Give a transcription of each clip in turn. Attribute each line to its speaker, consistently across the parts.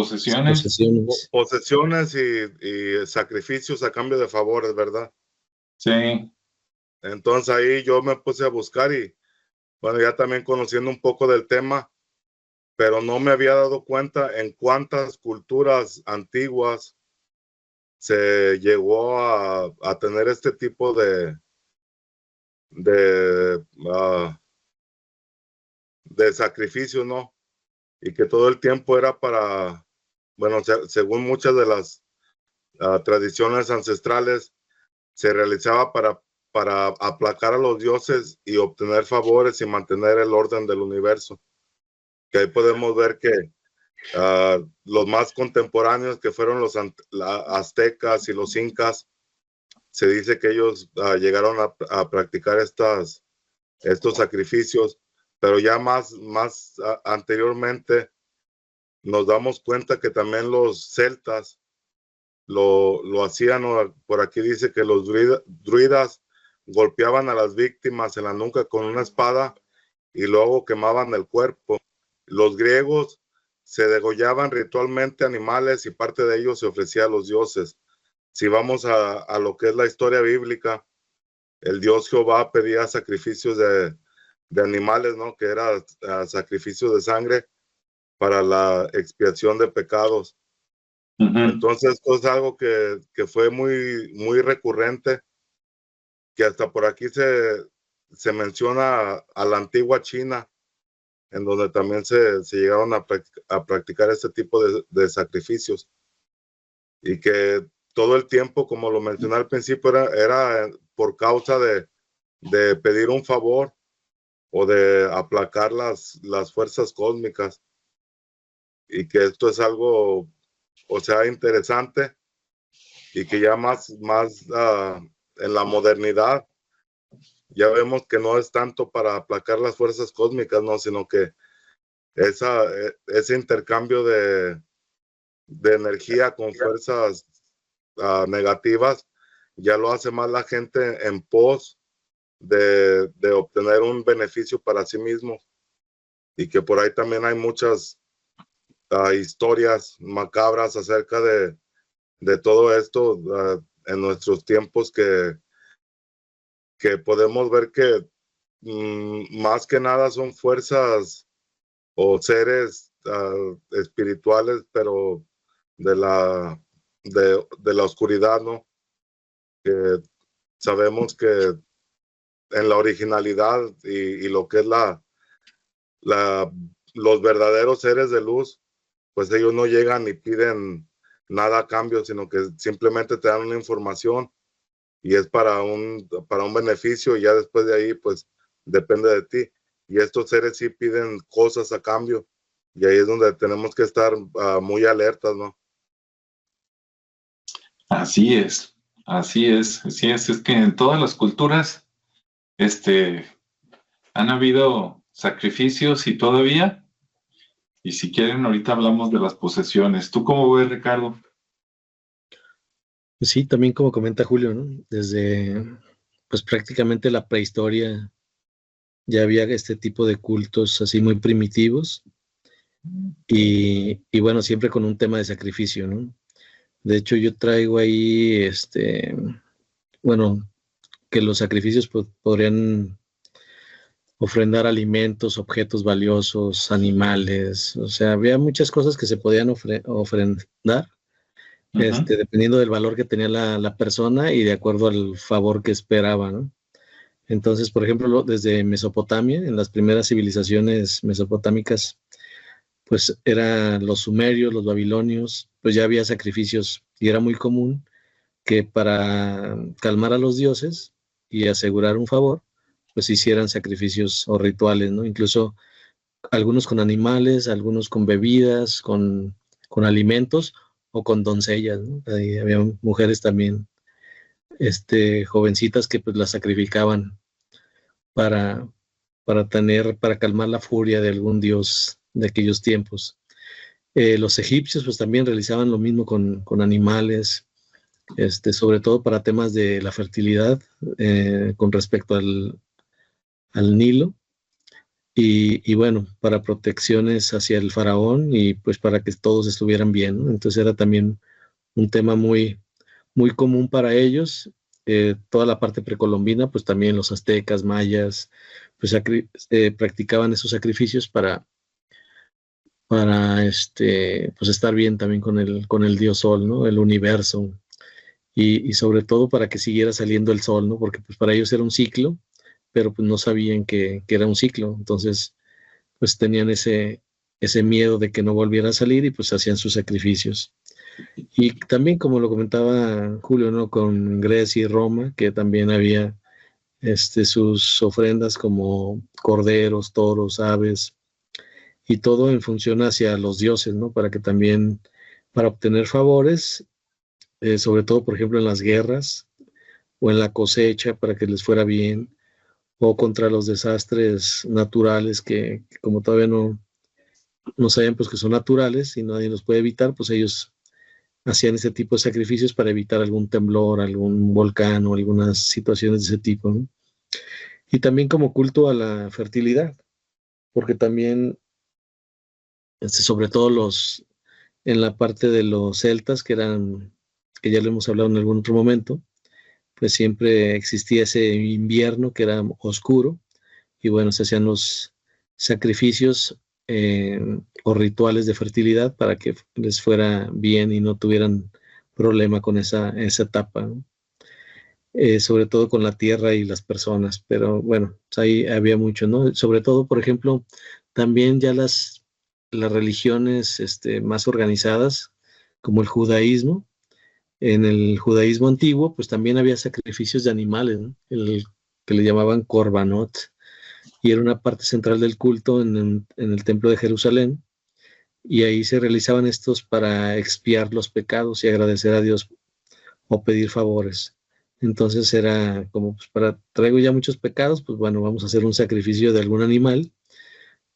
Speaker 1: posesiones.
Speaker 2: Posesiones y sacrificios a cambio de favores, ¿verdad?
Speaker 1: Sí.
Speaker 2: Entonces ahí yo me puse a buscar y, bueno, ya también conociendo un poco del tema, pero no me había dado cuenta en cuántas culturas antiguas se llegó a tener este tipo de sacrificio, ¿no? Y que todo el tiempo era para, bueno, según muchas de las tradiciones ancestrales, se realizaba para aplacar a los dioses y obtener favores y mantener el orden del universo. Que ahí podemos ver que los más contemporáneos, que fueron los aztecas y los incas, se dice que ellos llegaron a practicar estos sacrificios, pero ya más anteriormente nos damos cuenta que también los celtas lo hacían. Por aquí dice que los druidas golpeaban a las víctimas en la nuca con una espada y luego quemaban el cuerpo. Los griegos se degollaban ritualmente animales y parte de ellos se ofrecía a los dioses. Si vamos a lo que es la historia bíblica, el dios Jehová pedía sacrificios de animales, ¿no? Que era sacrificio de sangre para la expiación de pecados. Entonces, esto es algo que fue muy, muy recurrente, que hasta por aquí se menciona a la antigua China, en donde también se llegaron a practicar este tipo de sacrificios. Y que todo el tiempo, como lo mencioné al principio, era por causa de pedir un favor o de aplacar las fuerzas cósmicas. Y que esto es algo, o sea, interesante, y que ya más en la modernidad ya vemos que no es tanto para aplacar las fuerzas cósmicas, no, sino que ese intercambio de energía con fuerzas negativas ya lo hace más la gente en pos de obtener un beneficio para sí mismo. Y que por ahí también hay muchas historias macabras acerca de todo esto en nuestros tiempos, que podemos ver que más que nada son fuerzas o seres espirituales, pero de la oscuridad, ¿no? Que sabemos que en la originalidad y lo que es los verdaderos seres de luz, pues ellos no llegan ni piden nada a cambio, sino que simplemente te dan una información y es para un beneficio, y ya después de ahí pues depende de ti. Y estos seres sí piden cosas a cambio, y ahí es donde tenemos que estar muy alertas, ¿no?
Speaker 1: Así es, es que en todas las culturas han habido sacrificios y todavía, y si quieren ahorita hablamos de las posesiones. ¿Tú cómo ves, Ricardo?
Speaker 3: Pues sí, también como comenta Julio, ¿no? Desde pues prácticamente la prehistoria ya había este tipo de cultos así muy primitivos y bueno, siempre con un tema de sacrificio, ¿no? De hecho, yo traigo ahí, bueno, que los sacrificios podrían ofrendar alimentos, objetos valiosos, animales, o sea, había muchas cosas que se podían ofrendar, dependiendo del valor que tenía la persona y de acuerdo al favor que esperaba, ¿no? Entonces, por ejemplo, desde Mesopotamia, en las primeras civilizaciones mesopotámicas, pues eran los sumerios, los babilonios, pues ya había sacrificios y era muy común que para calmar a los dioses y asegurar un favor, pues hicieran sacrificios o rituales, ¿no? Incluso algunos con animales, algunos con bebidas, con alimentos o con doncellas, ¿no? Ahí había mujeres también, jovencitas que pues las sacrificaban para calmar la furia de algún dios de aquellos tiempos. Los egipcios pues también realizaban lo mismo con animales, sobre todo para temas de la fertilidad, con respecto al Nilo. y bueno, para protecciones hacia el faraón y pues para que todos estuvieran bien, ¿no? Entonces era también un tema muy, muy común para ellos. Toda la parte precolombina, pues también los aztecas, mayas, pues practicaban esos sacrificios para pues estar bien también con el dios sol, ¿no? El universo. Y sobre todo para que siguiera saliendo el sol, ¿no? Porque pues para ellos era un ciclo, pero pues no sabían que era un ciclo. Entonces, pues tenían ese miedo de que no volviera a salir y pues hacían sus sacrificios. Y también, como lo comentaba Julio, ¿no? Con Grecia y Roma, que también había sus ofrendas como corderos, toros, aves, y todo en función hacia los dioses, ¿no? Para que también, para obtener favores, sobre todo, por ejemplo, en las guerras o en la cosecha, para que les fuera bien, o contra los desastres naturales que como todavía no saben pues que son naturales y nadie los puede evitar, pues ellos hacían ese tipo de sacrificios para evitar algún temblor, algún volcán o algunas situaciones de ese tipo, ¿no? Y también como culto a la fertilidad, porque también, sobre todo en la parte de los celtas, que ya lo hemos hablado en algún otro momento, pues siempre existía ese invierno que era oscuro, y bueno, se hacían los sacrificios o rituales de fertilidad para que les fuera bien y no tuvieran problema con esa etapa, ¿no? Sobre todo con la tierra y las personas, pero bueno, pues ahí había mucho, ¿no? Sobre todo, por ejemplo, también ya las religiones más organizadas, como el judaísmo. En el judaísmo antiguo, pues también había sacrificios de animales, ¿no? El que le llamaban korbanot, y era una parte central del culto en el templo de Jerusalén, y ahí se realizaban estos para expiar los pecados y agradecer a Dios o pedir favores. Entonces era como, pues traigo ya muchos pecados, pues bueno, vamos a hacer un sacrificio de algún animal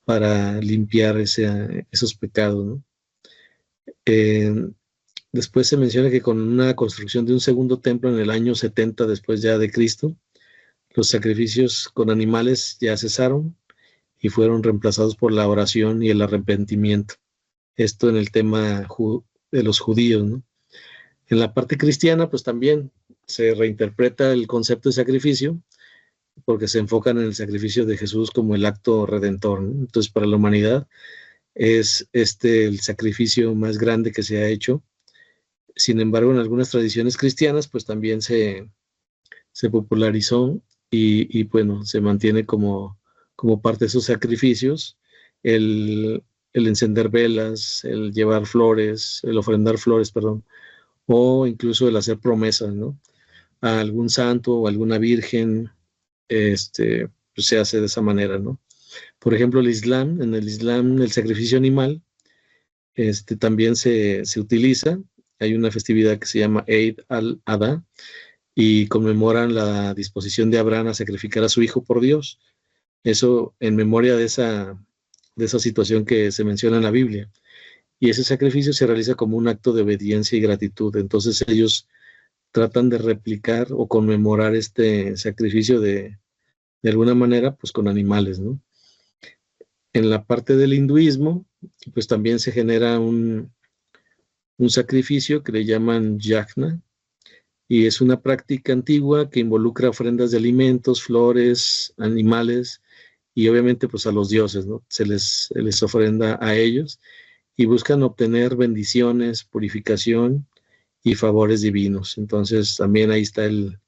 Speaker 3: para limpiar esos pecados, ¿no? Después se menciona que con una construcción de un segundo templo en el año 70 después ya de Cristo, los sacrificios con animales ya cesaron y fueron reemplazados por la oración y el arrepentimiento. Esto en el tema de los judíos, ¿no? En la parte cristiana, pues también se reinterpreta el concepto de sacrificio porque se enfocan en el sacrificio de Jesús como el acto redentor, ¿no? Entonces, para la humanidad es el sacrificio más grande que se ha hecho. Sin embargo, en algunas tradiciones cristianas, pues también se popularizó y bueno, se mantiene como parte de esos sacrificios el encender velas, el llevar flores, el ofrendar flores, perdón, o incluso el hacer promesas, ¿no? A algún santo o alguna virgen, pues se hace de esa manera, ¿no? Por ejemplo, en el Islam, el sacrificio animal, también se utiliza. Hay una festividad que se llama Eid al-Adha y conmemoran la disposición de Abraham a sacrificar a su hijo por Dios. Eso en memoria de esa situación que se menciona en la Biblia. Y ese sacrificio se realiza como un acto de obediencia y gratitud. Entonces ellos tratan de replicar o conmemorar este sacrificio de alguna manera, pues con animales, ¿no? En la parte del hinduismo, pues también se genera un sacrificio que le llaman yajna, y es una práctica antigua que involucra ofrendas de alimentos, flores, animales, y obviamente pues a los dioses, ¿no? Se les ofrenda a ellos, y buscan obtener bendiciones, purificación y favores divinos. Entonces también ahí está el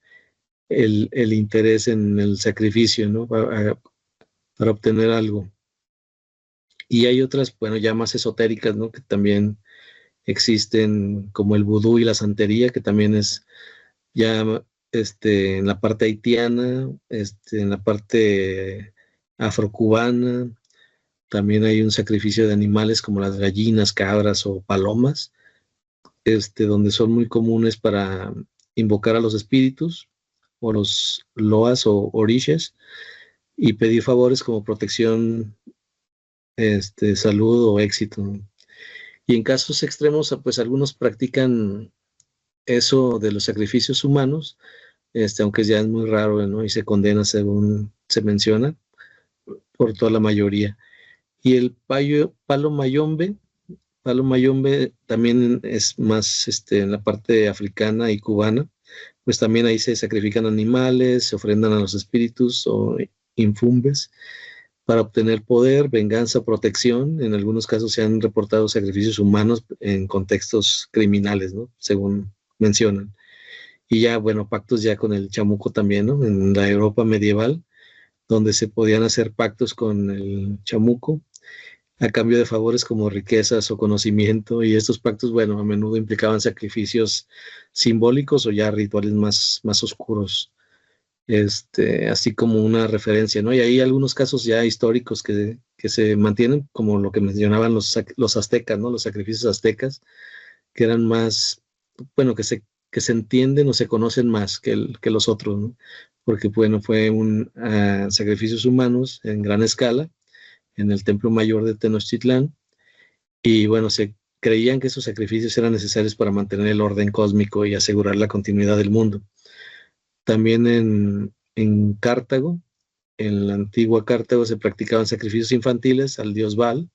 Speaker 3: interés en el sacrificio, ¿no? Para obtener algo. Y hay otras, bueno, ya más esotéricas, ¿no? Que también existen, como el vudú y la santería, que también es ya en la parte haitiana, en la parte afrocubana. También hay un sacrificio de animales como las gallinas, cabras o palomas, donde son muy comunes para invocar a los espíritus o los loas o orishes y pedir favores como protección, salud o éxito. Y en casos extremos, pues algunos practican eso de los sacrificios humanos, aunque ya es muy raro, ¿no? Y se condena según se menciona. por toda la mayoría. Y el palo mayombe también es más en la parte africana y cubana, pues también ahí se sacrifican animales, se ofrendan a los espíritus o infumbes para obtener poder, venganza, protección. En algunos casos se han reportado sacrificios humanos en contextos criminales, ¿no? Según mencionan. Y ya, bueno, pactos ya con el chamuco también, ¿no? En la Europa medieval, donde se podían hacer pactos con el chamuco a cambio de favores como riquezas o conocimiento, y estos pactos, bueno, a menudo implicaban sacrificios simbólicos o ya rituales más oscuros, así como una referencia, ¿no? Y hay algunos casos ya históricos que se mantienen, como lo que mencionaban los aztecas, ¿no? Los sacrificios aztecas, que eran más, bueno, que se entienden o se conocen más que los otros, ¿no? Porque, bueno, fue sacrificios humanos en gran escala, en el Templo Mayor de Tenochtitlán, y bueno, se creían que esos sacrificios eran necesarios para mantener el orden cósmico y asegurar la continuidad del mundo. También en Cartago, en la antigua Cartago, se practicaban sacrificios infantiles al dios Baal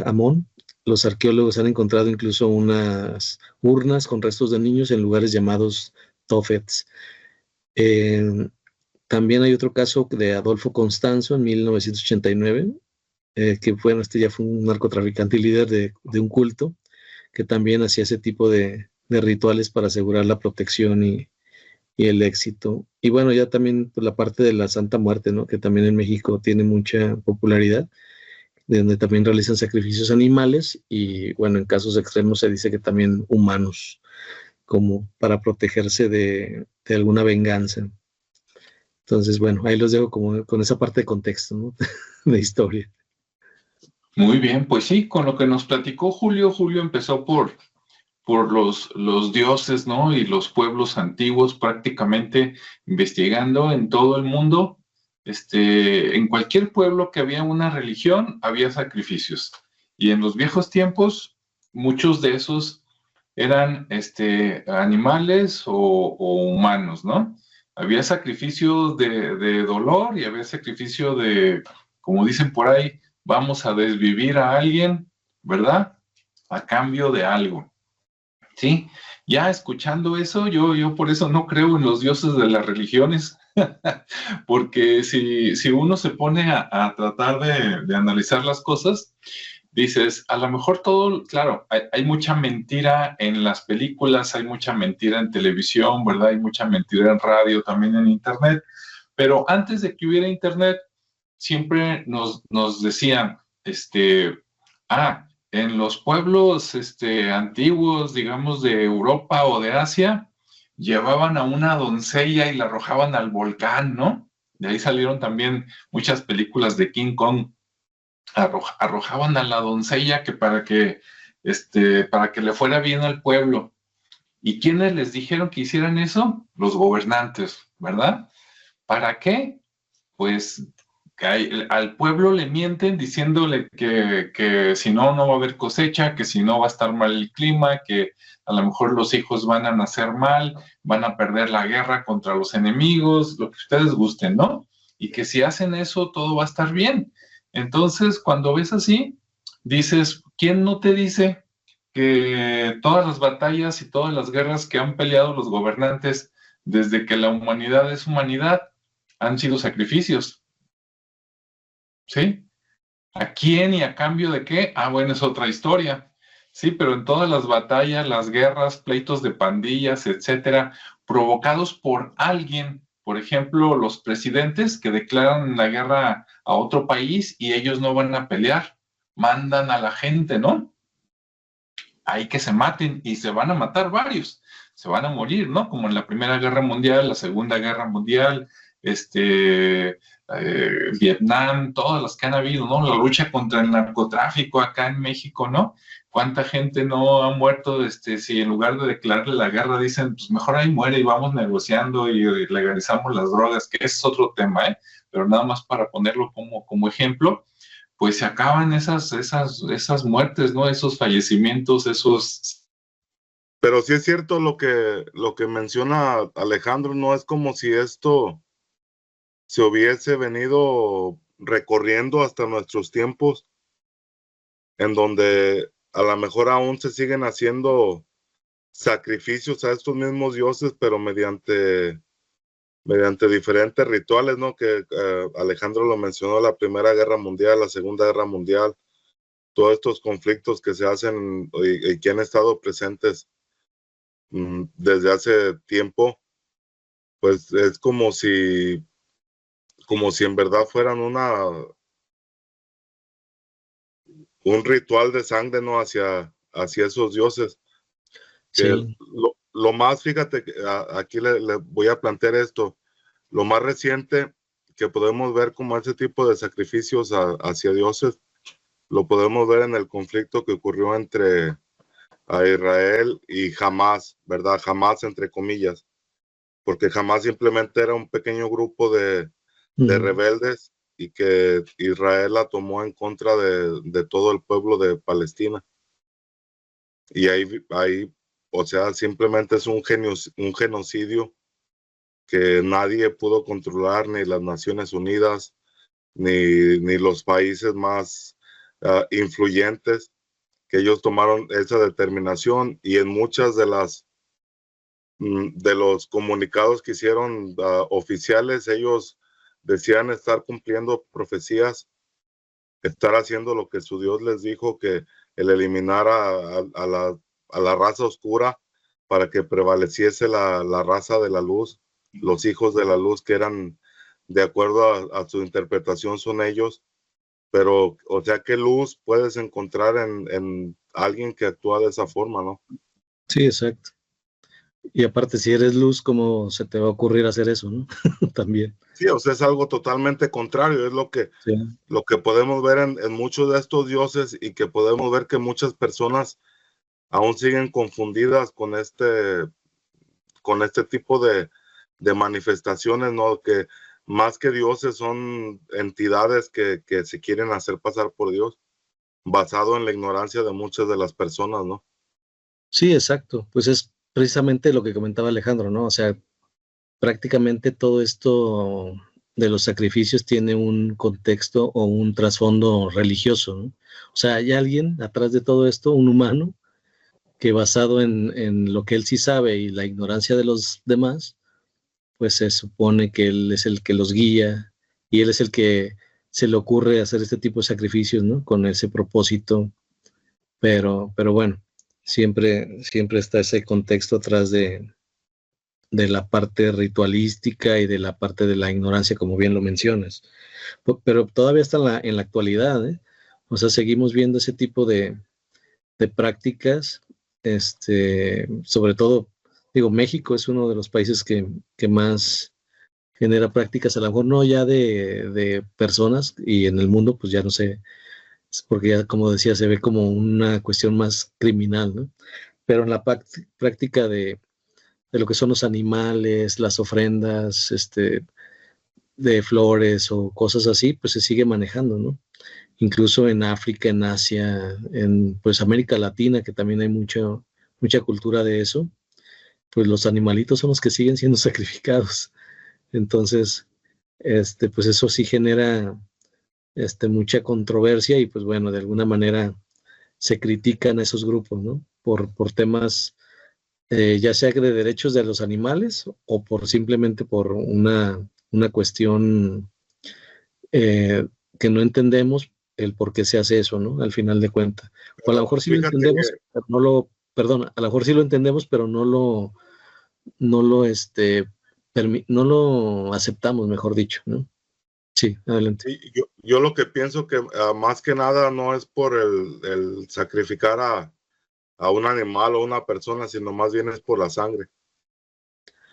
Speaker 3: Amón. Los arqueólogos han encontrado incluso unas urnas con restos de niños en lugares llamados Tophets. También hay otro caso de Adolfo Constanzo en 1989, que ya fue un narcotraficante y líder de un culto, que también hacía ese tipo de rituales para asegurar la protección y el éxito. Y bueno, ya también pues, la parte de la Santa Muerte, ¿no? Que también en México tiene mucha popularidad, de donde también realizan sacrificios animales y bueno, en casos extremos se dice que también humanos, como para protegerse de alguna venganza. Entonces, bueno, ahí los dejo como con esa parte de contexto, ¿no? De historia.
Speaker 1: Muy bien, pues sí, con lo que nos platicó Julio empezó por los dioses, ¿no? Y los pueblos antiguos prácticamente investigando en todo el mundo. En cualquier pueblo que había una religión, había sacrificios. Y en los viejos tiempos, muchos de esos eran animales o humanos, ¿no? Había sacrificio de dolor y había sacrificio como dicen por ahí, vamos a desvivir a alguien, ¿verdad? A cambio de algo. Sí, ya escuchando eso, yo por eso no creo en los dioses de las religiones, porque si uno se pone a tratar de analizar las cosas, dices, a lo mejor todo, claro, hay mucha mentira en las películas, hay mucha mentira en televisión, ¿verdad? Hay mucha mentira en radio, también en internet, pero antes de que hubiera internet, siempre nos decían, en los pueblos antiguos, digamos, de Europa o de Asia, llevaban a una doncella y la arrojaban al volcán, ¿no? De ahí salieron también muchas películas de King Kong. Arrojaban a la doncella para que le fuera bien al pueblo. ¿Y quiénes les dijeron que hicieran eso? Los gobernantes, ¿verdad? ¿Para qué? Pues al pueblo le mienten diciéndole que si no, no va a haber cosecha, que si no va a estar mal el clima, que a lo mejor los hijos van a nacer mal, van a perder la guerra contra los enemigos, lo que ustedes gusten, ¿no? Y que si hacen eso, todo va a estar bien. Entonces, cuando ves así, dices, ¿quién no te dice que todas las batallas y todas las guerras que han peleado los gobernantes desde que la humanidad es humanidad han sido sacrificios? ¿Sí? ¿A quién y a cambio de qué? Bueno, es otra historia. Sí, pero en todas las batallas, las guerras, pleitos de pandillas, etcétera, provocados por alguien, por ejemplo, los presidentes que declaran la guerra a otro país y ellos no van a pelear, mandan a la gente, ¿no? Ahí que se maten y se van a matar varios, se van a morir, ¿no? Como en la Primera Guerra Mundial, la Segunda Guerra Mundial, Vietnam, todas las que han habido, ¿no? La lucha contra el narcotráfico acá en México, ¿no? ¿Cuánta gente no ha muerto? Si en lugar de declararle la guerra dicen, pues mejor ahí muere y vamos negociando y legalizamos las drogas, que ese es otro tema, ¿eh? Pero nada más para ponerlo como ejemplo, pues se acaban esas muertes, ¿no? Esos fallecimientos, esos...
Speaker 2: Pero sí es cierto lo que menciona Alejandro, no es como si esto se hubiese venido recorriendo hasta nuestros tiempos, en donde a lo mejor aún se siguen haciendo sacrificios a estos mismos dioses, pero mediante diferentes rituales, ¿no? Que Alejandro lo mencionó, la Primera Guerra Mundial, la Segunda Guerra Mundial, todos estos conflictos que se hacen y que han estado presentes desde hace tiempo, pues es como si en verdad fueran un ritual de sangre, ¿no? Hacia esos dioses. Que
Speaker 3: Sí,
Speaker 2: lo más, fíjate, aquí le voy a plantear esto, lo más reciente que podemos ver como ese tipo de sacrificios hacia dioses, lo podemos ver en el conflicto que ocurrió entre a Israel y Hamás, ¿verdad? Hamás entre comillas, porque Hamás simplemente era un pequeño grupo de rebeldes y que Israel la tomó en contra de todo el pueblo de Palestina. Y ahí, o sea, simplemente es un genocidio que nadie pudo controlar, ni las Naciones Unidas, ni los países más influyentes, que ellos tomaron esa determinación, y en muchas de los comunicados que hicieron oficiales, ellos decían estar cumpliendo profecías, estar haciendo lo que su Dios les dijo, que el eliminar a la raza oscura para que prevaleciese la raza de la luz, los hijos de la luz, que eran, de acuerdo a su interpretación, son ellos. Pero, o sea, ¿qué luz puedes encontrar en alguien que actúa de esa forma, no?
Speaker 3: sí, exacto. Y aparte, si eres luz, ¿cómo se te va a ocurrir hacer eso, no? También.
Speaker 2: Sí, o sea, es algo totalmente contrario, es lo que podemos ver en muchos de estos dioses, y que podemos ver que muchas personas aún siguen confundidas con este tipo de manifestaciones, ¿no? Que más que dioses son entidades que se quieren hacer pasar por Dios, basado en la ignorancia de muchas de las personas, ¿no?
Speaker 3: Sí, exacto. Pues es precisamente lo que comentaba Alejandro, ¿no? O sea, prácticamente todo esto de los sacrificios tiene un contexto o un trasfondo religioso, ¿no? O sea, hay alguien atrás de todo esto, un humano, que basado en lo que él sí sabe y la ignorancia de los demás, pues se supone que él es el que los guía y él es el que se le ocurre hacer este tipo de sacrificios, ¿no? Con ese propósito, pero bueno, siempre está ese contexto atrás de la parte ritualística y de la parte de la ignorancia, como bien lo mencionas. Pero todavía está en la actualidad, ¿eh? O sea, seguimos viendo ese tipo de prácticas, sobre todo, digo, México es uno de los países que más genera prácticas, a lo mejor no ya de personas, y en el mundo, pues ya no sé, porque ya, como decía, se ve como una cuestión más criminal, ¿no? Pero en la práctica de lo que son los animales, las ofrendas, de flores o cosas así, pues se sigue manejando, ¿no? Incluso en África, en Asia, en pues América Latina, que también hay mucha cultura de eso, pues los animalitos son los que siguen siendo sacrificados. Entonces, pues eso sí genera mucha controversia, y pues bueno, de alguna manera se critican a esos grupos, ¿no? Por temas ya sea de derechos de los animales o simplemente por una cuestión que no entendemos el por qué se hace eso, ¿no? Al final de cuentas. O a lo mejor sí lo
Speaker 2: Fíjate
Speaker 3: entendemos,
Speaker 2: que
Speaker 3: pero perdona, a lo mejor sí lo entendemos, pero no lo, no lo aceptamos, mejor dicho, ¿no? Sí, adelante.
Speaker 2: yo lo que pienso que más que nada no es por el sacrificar a un animal o una persona, sino más bien es por la sangre.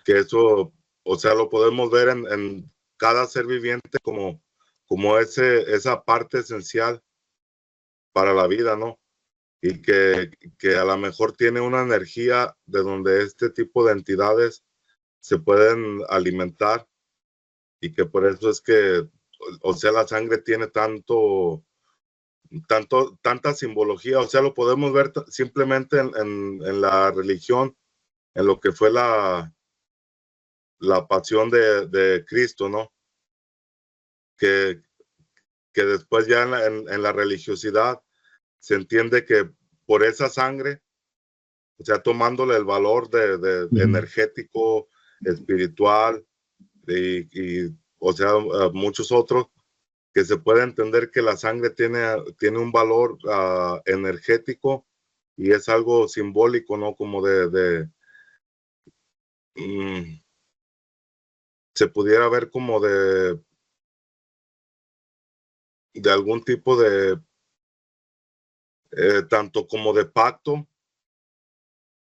Speaker 2: Que eso, o sea, lo podemos ver en cada ser viviente como esa parte esencial para la vida, ¿no? Y que a lo mejor tiene una energía de donde este tipo de entidades se pueden alimentar, y que por eso es que, o sea, la sangre tiene tanta simbología. O sea, lo podemos ver simplemente en la religión, en lo que fue la pasión de Cristo, ¿no? Que que después ya en la religiosidad se entiende que por esa sangre, o sea, tomándole el valor de energético, espiritual, o sea, muchos otros, que se puede entender que la sangre tiene un valor energético y es algo simbólico, ¿no? Como se pudiera ver como de algún tipo de, tanto como de pacto,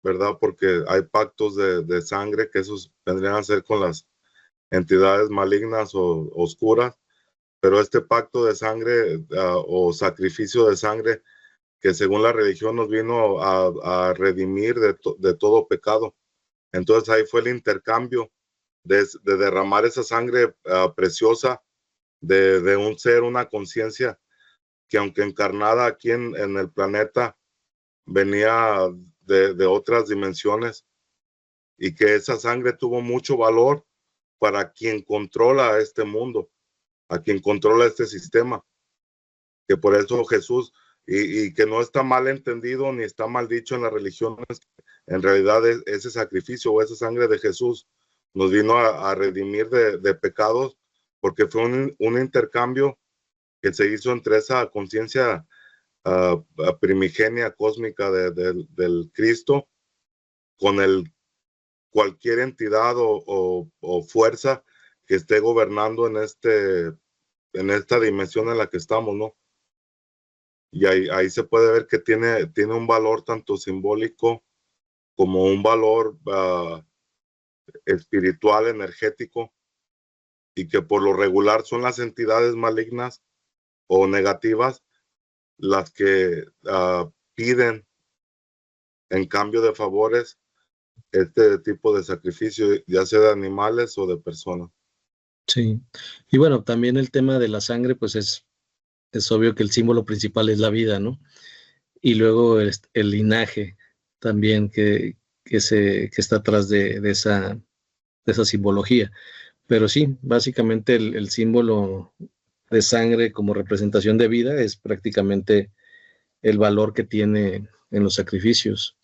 Speaker 2: ¿verdad? Porque hay pactos de sangre que esos vendrían a ser con las entidades malignas o oscuras, pero este pacto de sangre o sacrificio de sangre que según la religión nos vino a redimir de todo pecado. Entonces ahí fue el intercambio de derramar esa sangre preciosa de un ser, una conciencia que aunque encarnada aquí en el planeta, venía de otras dimensiones y que esa sangre tuvo mucho valor para quien controla este mundo, a quien controla este sistema, que por eso Jesús, y que no está mal entendido ni está mal dicho en las religiones, en realidad ese sacrificio o esa sangre de Jesús nos vino a redimir de pecados, porque fue un intercambio que se hizo entre esa conciencia primigenia cósmica del Cristo con cualquier entidad o fuerza que esté gobernando en esta dimensión en la que estamos, ¿no? Y ahí se puede ver que tiene un valor tanto simbólico como un valor espiritual, energético, y que por lo regular son las entidades malignas o negativas las que piden en cambio de favores este tipo de sacrificio, ya sea de animales o de personas.
Speaker 3: Sí, y bueno, también el tema de la sangre, pues es obvio que el símbolo principal es la vida, ¿no? Y luego el linaje también que está atrás de esa simbología. Pero sí, básicamente el símbolo de sangre como representación de vida es prácticamente el valor que tiene en los sacrificios.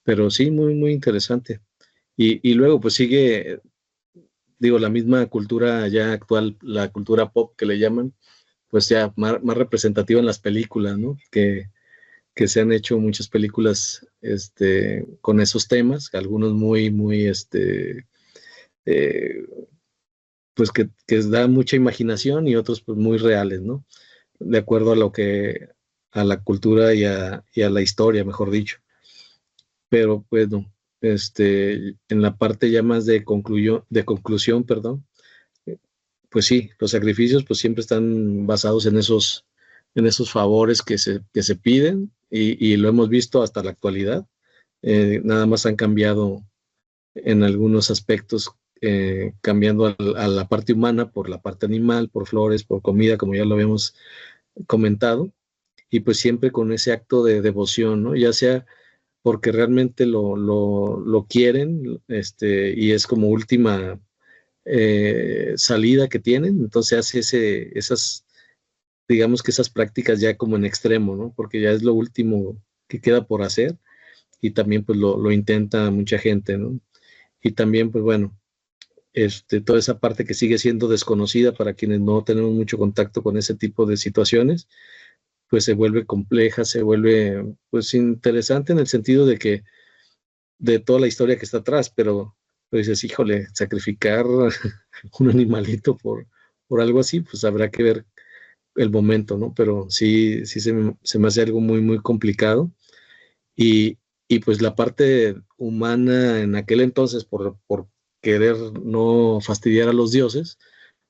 Speaker 3: Pero sí, muy, muy interesante. Y luego pues sigue, digo, la misma cultura ya actual, la cultura pop que le llaman, pues ya más representativa en las películas, ¿no? Que se han hecho muchas películas con esos temas, algunos muy, muy, pues que da mucha imaginación y otros pues muy reales, ¿no? De acuerdo a la cultura y a la historia, mejor dicho. Pero pues no, en la parte ya más de conclusión, perdón, pues sí, los sacrificios pues siempre están basados en esos favores que se piden y lo hemos visto hasta la actualidad. Nada más han cambiado en algunos aspectos, cambiando a la parte humana por la parte animal, por flores, por comida, como ya lo habíamos comentado, y pues siempre con ese acto de devoción, ¿no? Ya sea porque realmente lo quieren, y es como última salida que tienen, entonces hace digamos que esas prácticas ya como en extremo, ¿no? Porque ya es lo último que queda por hacer y también pues lo intenta mucha gente, ¿no? Y también pues bueno, toda esa parte que sigue siendo desconocida para quienes no tenemos mucho contacto con ese tipo de situaciones, pues se vuelve compleja, se vuelve pues interesante en el sentido de que de toda la historia que está atrás, pero pues dices, híjole, sacrificar un animalito por algo así, pues habrá que ver el momento, ¿no? Pero sí se me hace algo muy, muy complicado. Y pues la parte humana en aquel entonces, por querer no fastidiar a los dioses,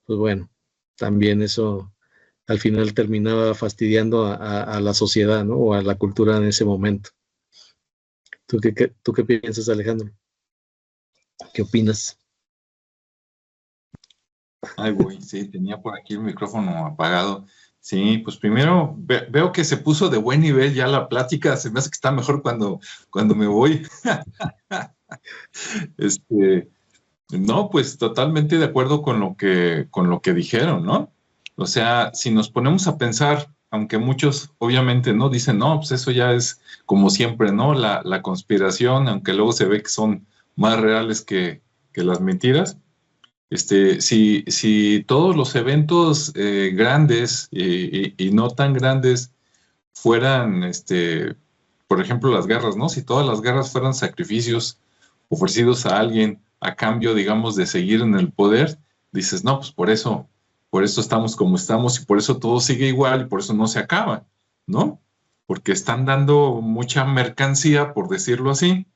Speaker 3: pues bueno, también eso al final terminaba fastidiando a la sociedad, ¿no? O a la cultura en ese momento. ¿Tú qué piensas, Alejandro? ¿Qué opinas?
Speaker 1: Ay, voy, sí, tenía por aquí el micrófono apagado. Sí, pues primero veo que se puso de buen nivel ya la plática, se me hace que está mejor cuando me voy. No, pues totalmente de acuerdo con lo que dijeron, ¿no? O sea, si nos ponemos a pensar, aunque muchos obviamente no dicen, no, pues eso ya es como siempre, ¿no? La conspiración, aunque luego se ve que son más reales que las mentiras. Si todos los eventos grandes y no tan grandes fueran, por ejemplo, las guerras, ¿no? Si todas las guerras fueran sacrificios ofrecidos a alguien a cambio, digamos, de seguir en el poder, dices, no, pues por eso estamos como estamos y por eso todo sigue igual y por eso no se acaba, ¿no? Porque están dando mucha mercancía, por decirlo así,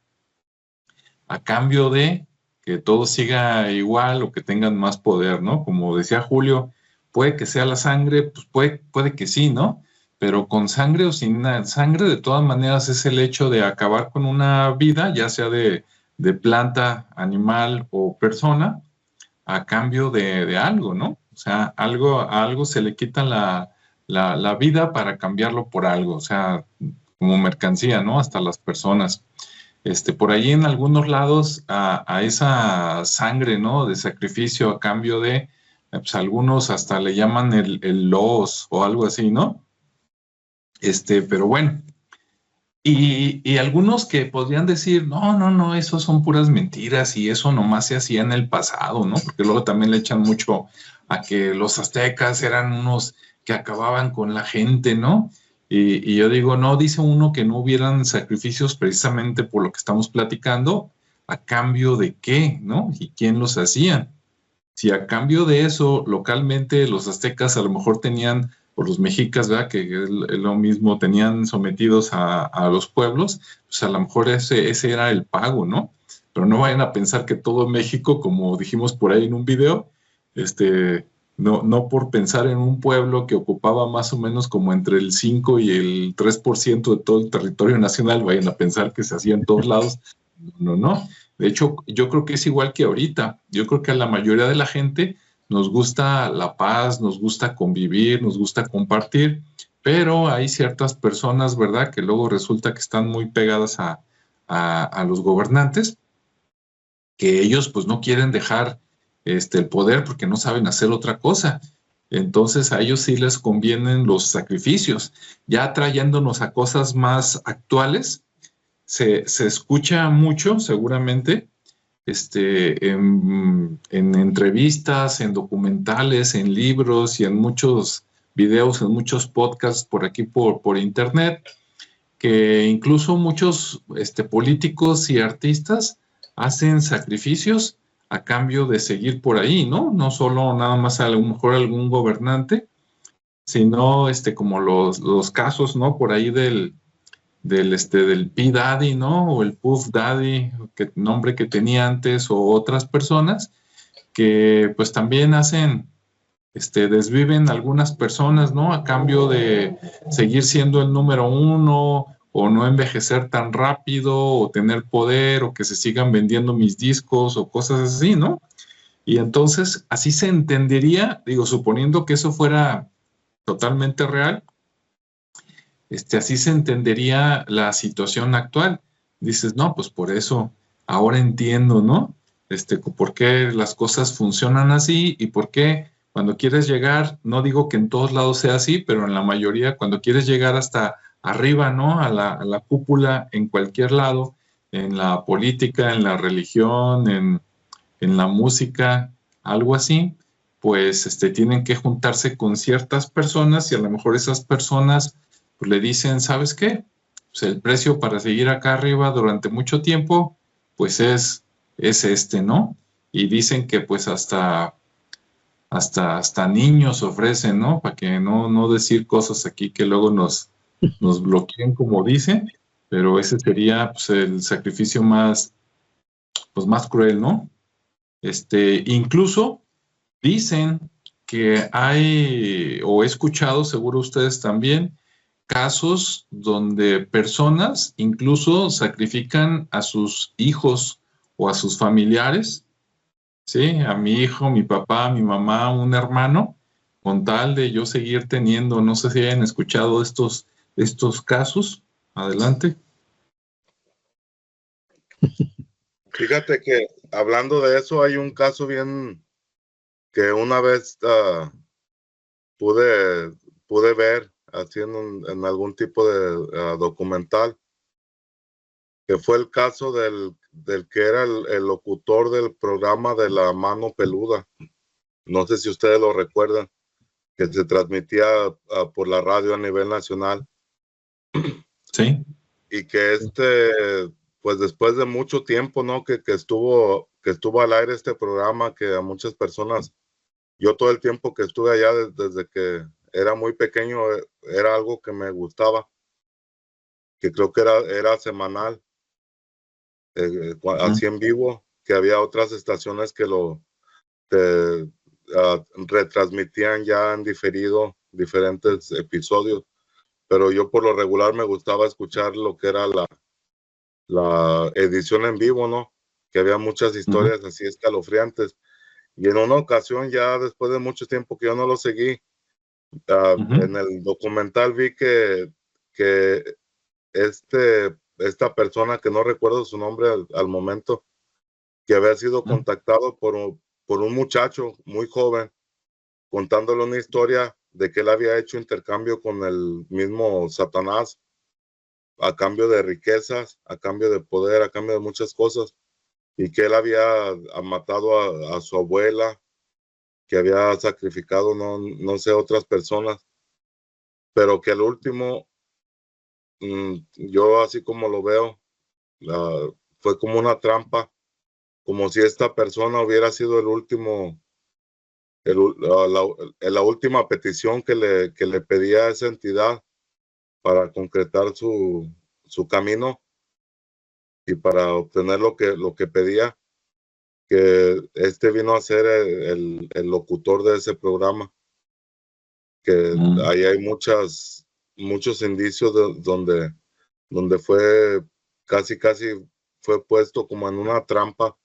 Speaker 1: a cambio de que todo siga igual o que tengan más poder, ¿no? Como decía Julio, puede que sea la sangre, pues puede que sí, ¿no? Pero con sangre o sin sangre, de todas maneras es el hecho de acabar con una vida, ya sea de planta, animal o persona, a cambio de algo, ¿no? O sea, a algo se le quita la vida para cambiarlo por algo, o sea, como mercancía, ¿no? Hasta las personas. Por ahí en algunos lados a esa sangre, ¿no? De sacrificio a cambio de, pues algunos hasta le llaman el los o algo así, ¿no? Pero bueno. Y algunos que podrían decir, no, eso son puras mentiras y eso nomás se hacía en el pasado, ¿no? Porque luego también le echan mucho a que los aztecas eran unos que acababan con la gente, ¿no? Y yo digo, no, dice uno que no hubieran sacrificios precisamente por lo que estamos platicando, ¿a cambio de qué, no? ¿Y quién los hacía? Si a cambio de eso, localmente los aztecas a lo mejor tenían, o los mexicas, ¿verdad? Que es lo mismo, tenían sometidos a los pueblos, pues a lo mejor ese era el pago, ¿no? Pero no vayan a pensar que todo México, como dijimos por ahí en un video, no por pensar en un pueblo que ocupaba más o menos como entre el 5 y el 3% de todo el territorio nacional, vayan a pensar que se hacía en todos lados. No. De hecho, yo creo que es igual que ahorita. Yo creo que a la mayoría de la gente nos gusta la paz, nos gusta convivir, nos gusta compartir, pero hay ciertas personas, ¿verdad?, que luego resulta que están muy pegadas a los gobernantes, que ellos pues no quieren dejar el poder porque no saben hacer otra cosa. Entonces a ellos sí les convienen los sacrificios. Ya trayéndonos a cosas más actuales, se escucha mucho, seguramente, en entrevistas, en documentales, en libros y en muchos videos, en muchos podcasts por aquí, por internet, que incluso muchos políticos y artistas hacen sacrificios a cambio de seguir por ahí, ¿no? No solo nada más a lo mejor algún gobernante, sino como los casos, ¿no? Por ahí del P. Daddy, ¿no? O el Puff Daddy, nombre que tenía antes, o otras personas que pues también hacen, desviven algunas personas, ¿no? A cambio de seguir siendo el número uno, o no envejecer tan rápido, o tener poder, o que se sigan vendiendo mis discos, o cosas así, ¿no? Y entonces así se entendería, digo, suponiendo que eso fuera totalmente real, así se entendería la situación actual. Dices, no, pues por eso ahora entiendo, ¿no? Por qué las cosas funcionan así y por qué cuando quieres llegar, no digo que en todos lados sea así, pero en la mayoría, cuando quieres llegar hasta arriba, ¿no? A la cúpula en cualquier lado, en la política, en la religión, en la música, algo así, pues tienen que juntarse con ciertas personas y a lo mejor esas personas pues le dicen, ¿sabes qué? Pues el precio para seguir acá arriba durante mucho tiempo, pues es ¿no? Y dicen que pues hasta niños ofrecen, ¿no? Para que no decir cosas aquí que luego nos bloqueen, como dicen, pero ese sería pues el sacrificio más cruel, ¿no? Incluso dicen que hay, o he escuchado, seguro ustedes también, casos donde personas incluso sacrifican a sus hijos o a sus familiares, ¿sí? A mi hijo, mi papá, mi mamá, un hermano, con tal de yo seguir teniendo, no sé si hayan escuchado estos casos. Adelante.
Speaker 2: Fíjate que hablando de eso, hay un caso bien que una vez pude ver así en algún tipo de documental, que fue el caso del que era el locutor del programa de La Mano Peluda. No sé si ustedes lo recuerdan, que se transmitía por la radio a nivel nacional.
Speaker 1: Sí.
Speaker 2: Y que pues después de mucho tiempo, ¿no? Que estuvo al aire este programa, que a muchas personas, yo todo el tiempo que estuve allá desde que era muy pequeño, era algo que me gustaba, que creo que era semanal, así en vivo, que había otras estaciones que retransmitían ya en diferido diferentes episodios, pero yo por lo regular me gustaba escuchar lo que era la edición en vivo, ¿no? Que había muchas historias así escalofriantes. Y en una ocasión, ya después de mucho tiempo que yo no lo seguí, en el documental vi que esta persona, que no recuerdo su nombre al momento, que había sido contactado por un muchacho muy joven, contándole una historia de que él había hecho intercambio con el mismo Satanás a cambio de riquezas, a cambio de poder, a cambio de muchas cosas, y que él había matado a su abuela, que había sacrificado no sé, otras personas, pero que al último, yo así como lo veo, fue como una trampa, como si esta persona hubiera sido el último, la última petición que le pedía a esa entidad para concretar su camino y para obtener lo que pedía, que vino a ser el locutor de ese programa, que ahí hay muchos indicios donde fue casi fue puesto como en una trampa,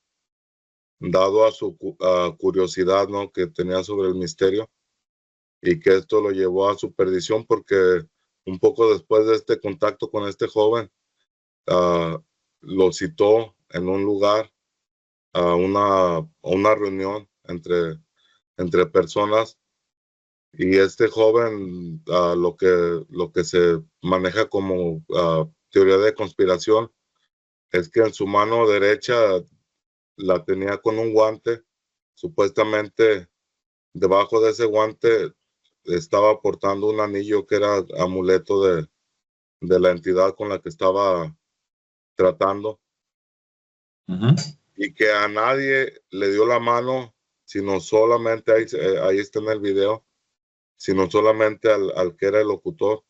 Speaker 2: dado a su curiosidad, ¿no? Que tenía sobre el misterio, y que esto lo llevó a su perdición, porque un poco después de este contacto con este joven, lo citó en un lugar a una reunión entre personas, y este joven, lo que se maneja como teoría de conspiración, es que en su mano derecha la tenía con un guante. Supuestamente debajo de ese guante estaba portando un anillo que era amuleto de la entidad con la que estaba tratando, y que a nadie le dio la mano, sino solamente, ahí está en el video, sino solamente al que era el locutor,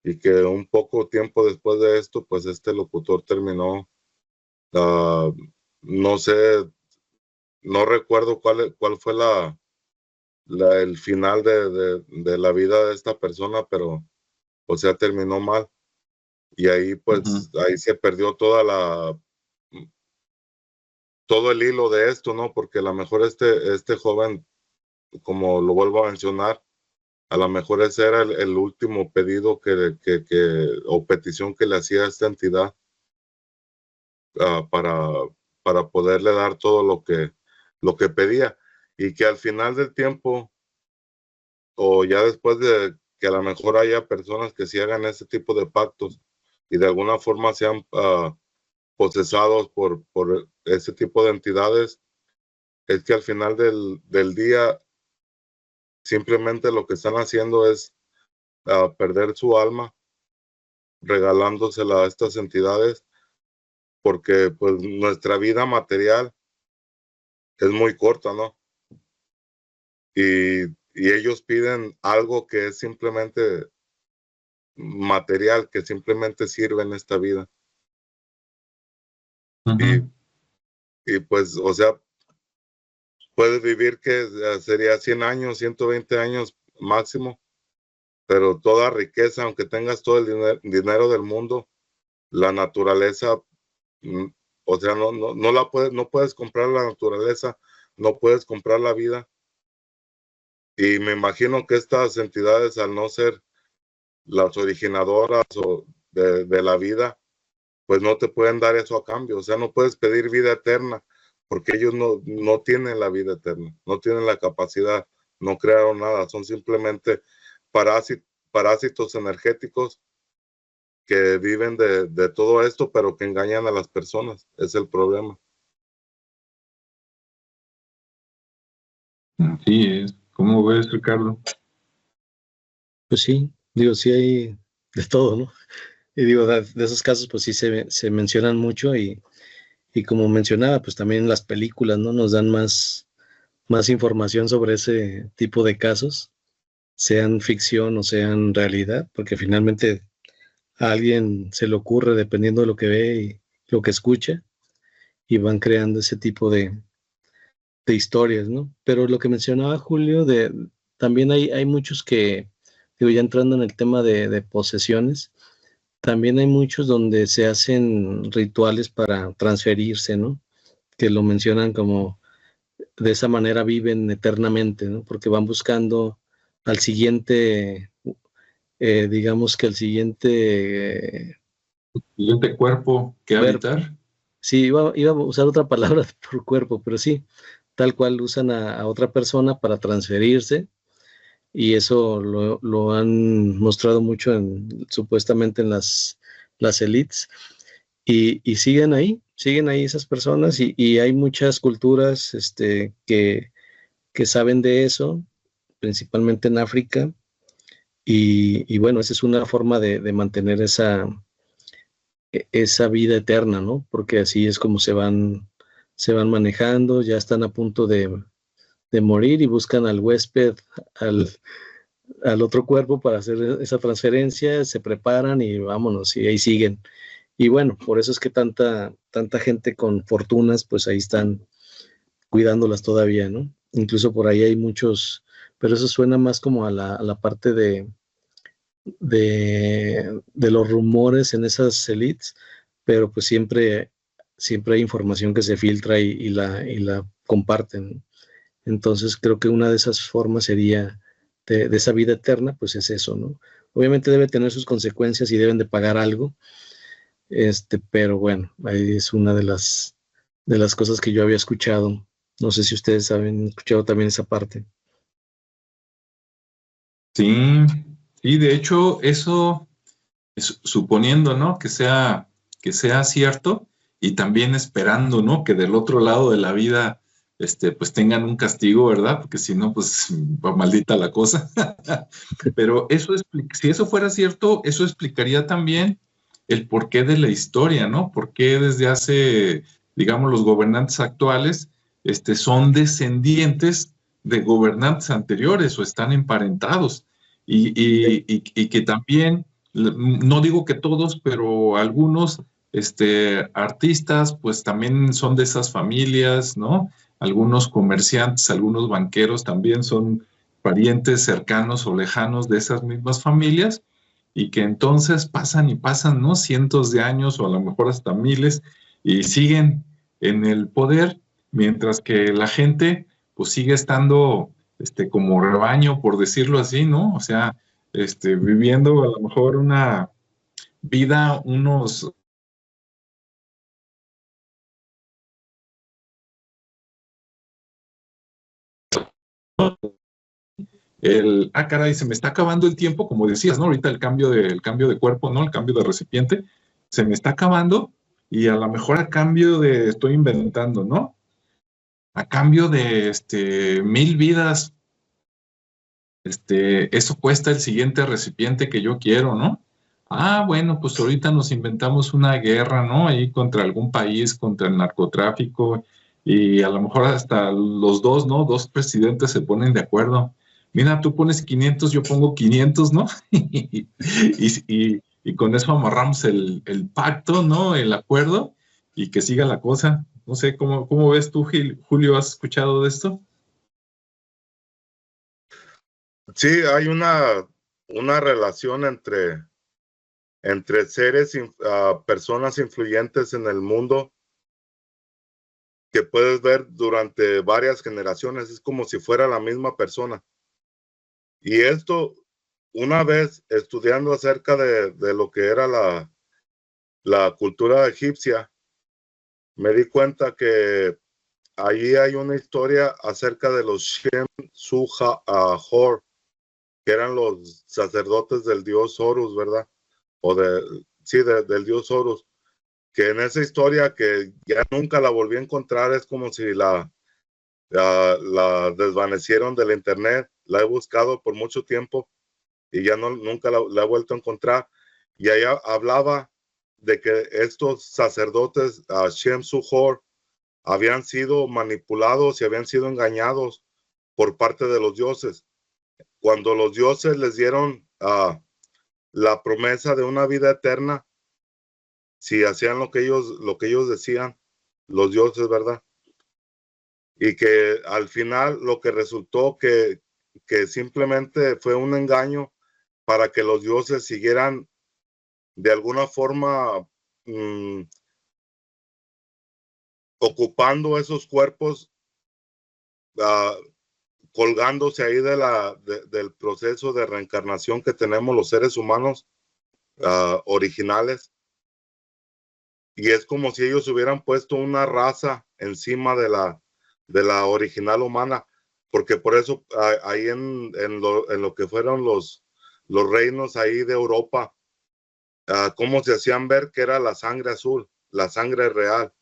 Speaker 2: y que un poco tiempo después de esto, pues este locutor terminó, no sé, no recuerdo cuál fue el final de la vida de esta persona, pero, o sea, terminó mal. Y ahí, pues, ahí se perdió todo el hilo de esto, ¿no? Porque a lo mejor este joven, como lo vuelvo a mencionar, a lo mejor ese era el último pedido o petición que le hacía a esta entidad, para poderle dar todo lo que pedía, y que al final del tiempo, o ya después de que a lo mejor haya personas que sí hagan ese tipo de pactos y de alguna forma sean posesados por ese tipo de entidades, es que al final del día simplemente lo que están haciendo es perder su alma, regalándosela a estas entidades, porque pues nuestra vida material es muy corta, ¿no? Y ellos piden algo que es simplemente material, que simplemente sirve en esta vida. Y pues, o sea, puedes vivir que sería 100 años, 120 años máximo, pero toda riqueza, aunque tengas todo el dinero del mundo, la naturaleza, o sea, no puedes comprar la naturaleza, no puedes comprar la vida. Y me imagino que estas entidades, al no ser las originadoras de la vida, pues no te pueden dar eso a cambio. O sea, no puedes pedir vida eterna, porque ellos no tienen la vida eterna, no tienen la capacidad no crearon nada, son simplemente parásitos energéticos que viven de todo esto, pero que engañan a las personas, es el problema.
Speaker 1: Así es. ¿Cómo ves, Ricardo?
Speaker 3: Pues sí, digo, sí hay de todo, ¿no? Y digo, de esos casos, pues sí se mencionan mucho y como mencionaba, pues también las películas, ¿no? Nos dan más información sobre ese tipo de casos, sean ficción o sean realidad, porque finalmente a alguien se le ocurre dependiendo de lo que ve y lo que escucha, y van creando ese tipo de historias, ¿no? Pero lo que mencionaba Julio, también hay muchos que, digo, ya entrando en el tema de posesiones, también hay muchos donde se hacen rituales para transferirse, ¿no? Que lo mencionan como de esa manera viven eternamente, ¿no? Porque van buscando al siguiente, digamos que al siguiente
Speaker 1: Siguiente cuerpo que
Speaker 3: cuerpo.
Speaker 1: habitar.
Speaker 3: Sí, iba a usar otra palabra por cuerpo, pero sí, tal cual usan a otra persona para transferirse y eso lo han mostrado mucho supuestamente en las elites y siguen ahí esas personas y hay muchas culturas que saben de eso, principalmente en África y bueno, esa es una forma de mantener esa vida eterna, ¿no? Porque así es como se van manejando, ya están a punto de morir y buscan al huésped, al otro cuerpo para hacer esa transferencia, se preparan y vámonos, y ahí siguen. Y bueno, por eso es que tanta gente con fortunas, pues ahí están cuidándolas todavía, ¿no? Incluso por ahí hay muchos, pero eso suena más como a la parte de los rumores en esas elites, pero pues siempre hay información que se filtra y la comparten. Entonces creo que una de esas formas sería de esa vida eterna, pues es eso, ¿no? Obviamente debe tener sus consecuencias y deben de pagar algo, pero bueno, ahí es una de las cosas que yo había escuchado. No sé si ustedes habían escuchado también esa parte.
Speaker 1: Sí, sí, de hecho, eso es suponiendo, ¿no? Que sea cierto y también esperando, ¿no? Que del otro lado de la vida, pues tengan un castigo, ¿verdad? Porque si no, pues va maldita la cosa. Pero si eso fuera cierto, eso explicaría también el porqué de la historia, ¿no? Por qué desde hace, digamos, los gobernantes actuales, son descendientes de gobernantes anteriores o están emparentados. Y que también, no digo que todos, pero algunos artistas, pues también son de esas familias, ¿no? Algunos comerciantes, algunos banqueros también son parientes cercanos o lejanos de esas mismas familias y que entonces pasan y pasan, ¿no? Cientos de años o a lo mejor hasta miles y siguen en el poder, mientras que la gente pues sigue estando como rebaño, por decirlo así, ¿no? O sea, viviendo a lo mejor una vida, unos caray, se me está acabando el tiempo, como decías, ¿no? Ahorita el cambio de cuerpo, ¿no? El cambio de recipiente, se me está acabando y a lo mejor a cambio estoy inventando, ¿no? A cambio de 1000 vidas, eso cuesta el siguiente recipiente que yo quiero, ¿no? Ah, bueno, pues ahorita nos inventamos una guerra, ¿no? Ahí contra algún país, contra el narcotráfico, y a lo mejor hasta los dos, ¿no? Dos presidentes se ponen de acuerdo. Mira, tú pones 500, yo pongo 500, ¿no? Y con eso amarramos el pacto, ¿no? El acuerdo, y que siga la cosa. No sé, ¿cómo ves tú, Julio? ¿Has escuchado de esto?
Speaker 2: Sí, hay una relación entre personas influyentes en el mundo que puedes ver durante varias generaciones. Es como si fuera la misma persona. Y esto, una vez estudiando acerca de lo que era la cultura egipcia, me di cuenta que ahí hay una historia acerca de los Shem Su Hor, que eran los sacerdotes del dios Horus, ¿verdad? Del dios Horus, que en esa historia, que ya nunca la volví a encontrar, es como si la desvanecieron del internet. La he buscado por mucho tiempo y ya nunca la he vuelto a encontrar. Y allá hablaba de que estos sacerdotes Shem Su Hor habían sido manipulados y habían sido engañados por parte de los dioses. Cuando los dioses les dieron la promesa de una vida eterna, si hacían lo que ellos decían, los dioses, ¿verdad? Y que al final lo que resultó que simplemente fue un engaño para que los dioses siguieran de alguna forma ocupando esos cuerpos, colgándose ahí del proceso de reencarnación que tenemos los seres humanos originales. Y es como si ellos hubieran puesto una raza encima de la original humana, porque por eso ahí en lo que fueron los reinos ahí de Europa, cómo se hacían ver que era la sangre azul, la sangre real,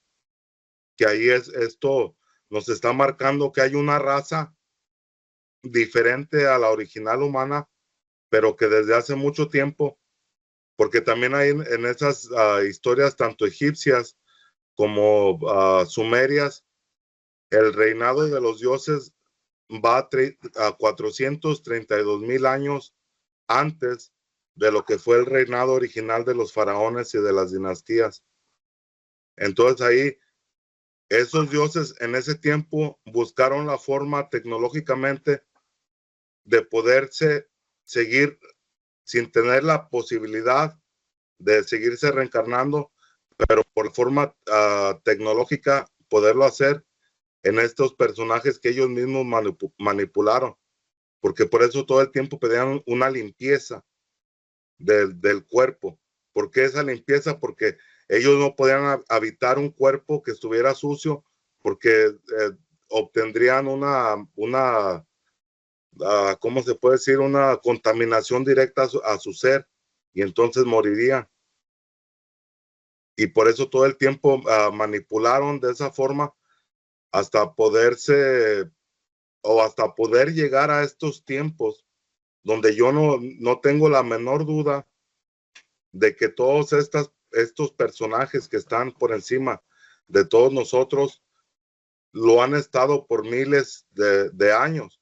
Speaker 2: que ahí esto nos está marcando que hay una raza diferente a la original humana, pero que desde hace mucho tiempo, porque también hay en esas historias tanto egipcias como sumerias, el reinado de los dioses va a 432,000 años antes de lo que fue el reinado original de los faraones y de las dinastías. Entonces ahí, esos dioses en ese tiempo buscaron la forma tecnológicamente de poderse seguir sin tener la posibilidad de seguirse reencarnando, pero por forma tecnológica poderlo hacer en estos personajes que ellos mismos manipularon, porque por eso todo el tiempo pedían una limpieza del cuerpo. ¿Por qué esa limpieza? Porque ellos no podían habitar un cuerpo que estuviera sucio, porque obtendrían ¿cómo se puede decir? Una contaminación directa a su ser, y entonces morirían. Y por eso todo el tiempo manipularon de esa forma hasta poder llegar a estos tiempos donde yo no tengo la menor duda de que todos estos personajes que están por encima de todos nosotros lo han estado por miles de años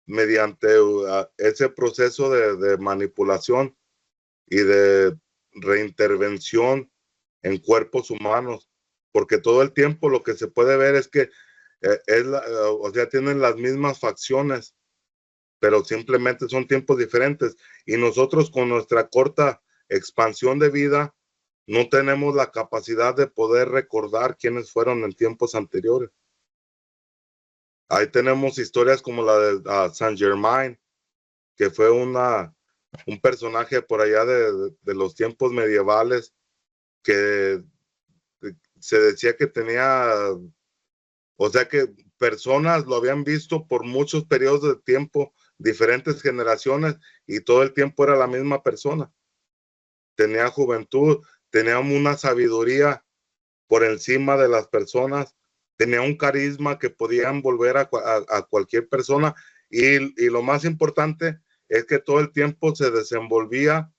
Speaker 2: mediante ese proceso de manipulación y de reintervención en cuerpos humanos, porque todo el tiempo lo que se puede ver es que tienen las mismas facciones, pero simplemente son tiempos diferentes, y nosotros con nuestra corta expansión de vida no tenemos la capacidad de poder recordar quiénes fueron en tiempos anteriores. Ahí tenemos historias como la de Saint Germain, que fue un personaje por allá de los tiempos medievales, que se decía que tenía, que personas lo habían visto por muchos periodos de tiempo, diferentes generaciones, y todo el tiempo era la misma persona. Tenía juventud, tenía una sabiduría por encima de las personas, tenía un carisma que podía envolver a cualquier persona, y lo más importante es que todo el tiempo se desenvolvía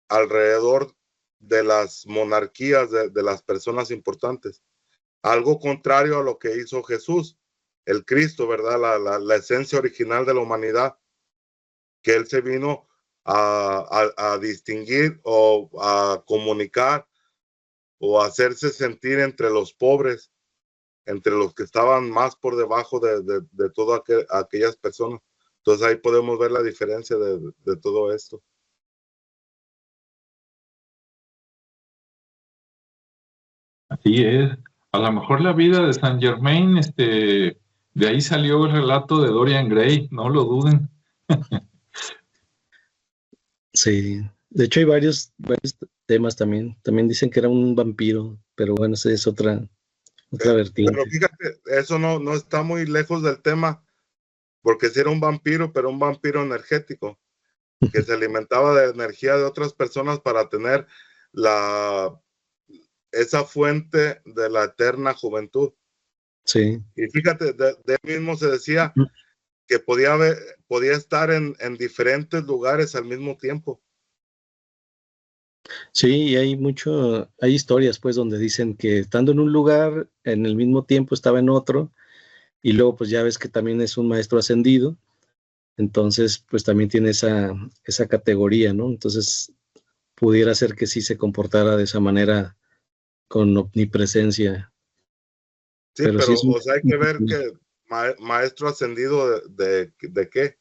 Speaker 2: alrededor de las monarquías de las personas importantes. Algo contrario a lo que hizo Jesús, el Cristo, ¿verdad? La esencia original de la humanidad, que él se vino a distinguir o a comunicar o a hacerse sentir entre los pobres, entre los que estaban más por debajo de todas aquellas personas. Entonces ahí podemos ver la diferencia de todo esto.
Speaker 1: Así es. A lo mejor la vida de Saint Germain, de ahí salió el relato de Dorian Gray, no lo duden.
Speaker 3: Sí, de hecho hay varios temas también. También dicen que era un vampiro, pero bueno, esa es otra otra vertiente.
Speaker 2: Pero fíjate, eso no está muy lejos del tema, porque si era un vampiro, pero un vampiro energético, que se alimentaba de energía de otras personas para tener esa fuente de la eterna juventud.
Speaker 3: Sí.
Speaker 2: Y fíjate, de él mismo se decía que podía estar en diferentes lugares al mismo tiempo.
Speaker 3: Sí, y hay historias pues donde dicen que estando en un lugar, en el mismo tiempo estaba en otro, y luego pues ya ves que también es un maestro ascendido, entonces pues también tiene esa categoría, ¿no? Entonces pudiera ser que sí se comportara de esa manera con omnipresencia,
Speaker 2: Sí,
Speaker 3: pero sí
Speaker 2: pero
Speaker 3: es
Speaker 2: o sea, hay que ver que maestro ascendido de qué,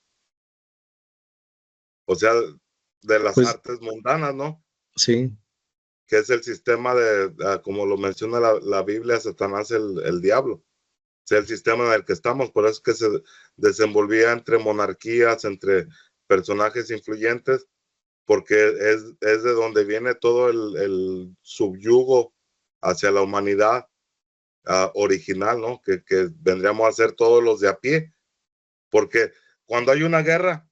Speaker 2: o sea, de las
Speaker 3: pues
Speaker 2: artes mundanas, ¿no?
Speaker 3: sí,
Speaker 2: Que es el sistema como lo menciona la Biblia, Satanás, el diablo. O sea, el sistema en el que estamos, por eso es que se desenvolvía entre monarquías, entre personajes influyentes, porque es de donde viene todo el subyugo hacia la humanidad original, ¿no? Que vendríamos a ser todos los de a pie, porque cuando hay una guerra,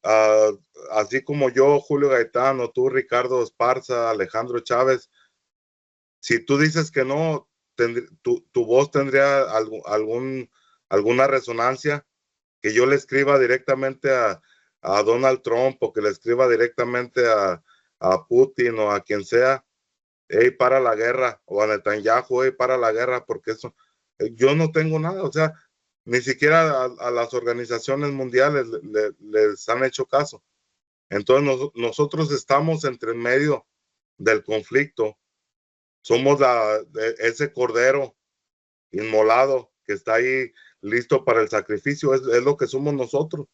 Speaker 2: uh, así como yo, Julio Gaetano, tú, Ricardo Esparza, Alejandro Chávez, si tú dices que no, tu voz tendría alguna resonancia, que yo le escriba directamente a Donald Trump o que le escriba directamente a Putin o a quien sea, hey, para la guerra, o a Netanyahu, hey, para la guerra, porque eso, yo no tengo nada, o sea, ni siquiera a las organizaciones mundiales les han hecho caso. Entonces nosotros estamos entre medio del conflicto, somos ese cordero inmolado que está ahí listo para el sacrificio, es lo que somos nosotros,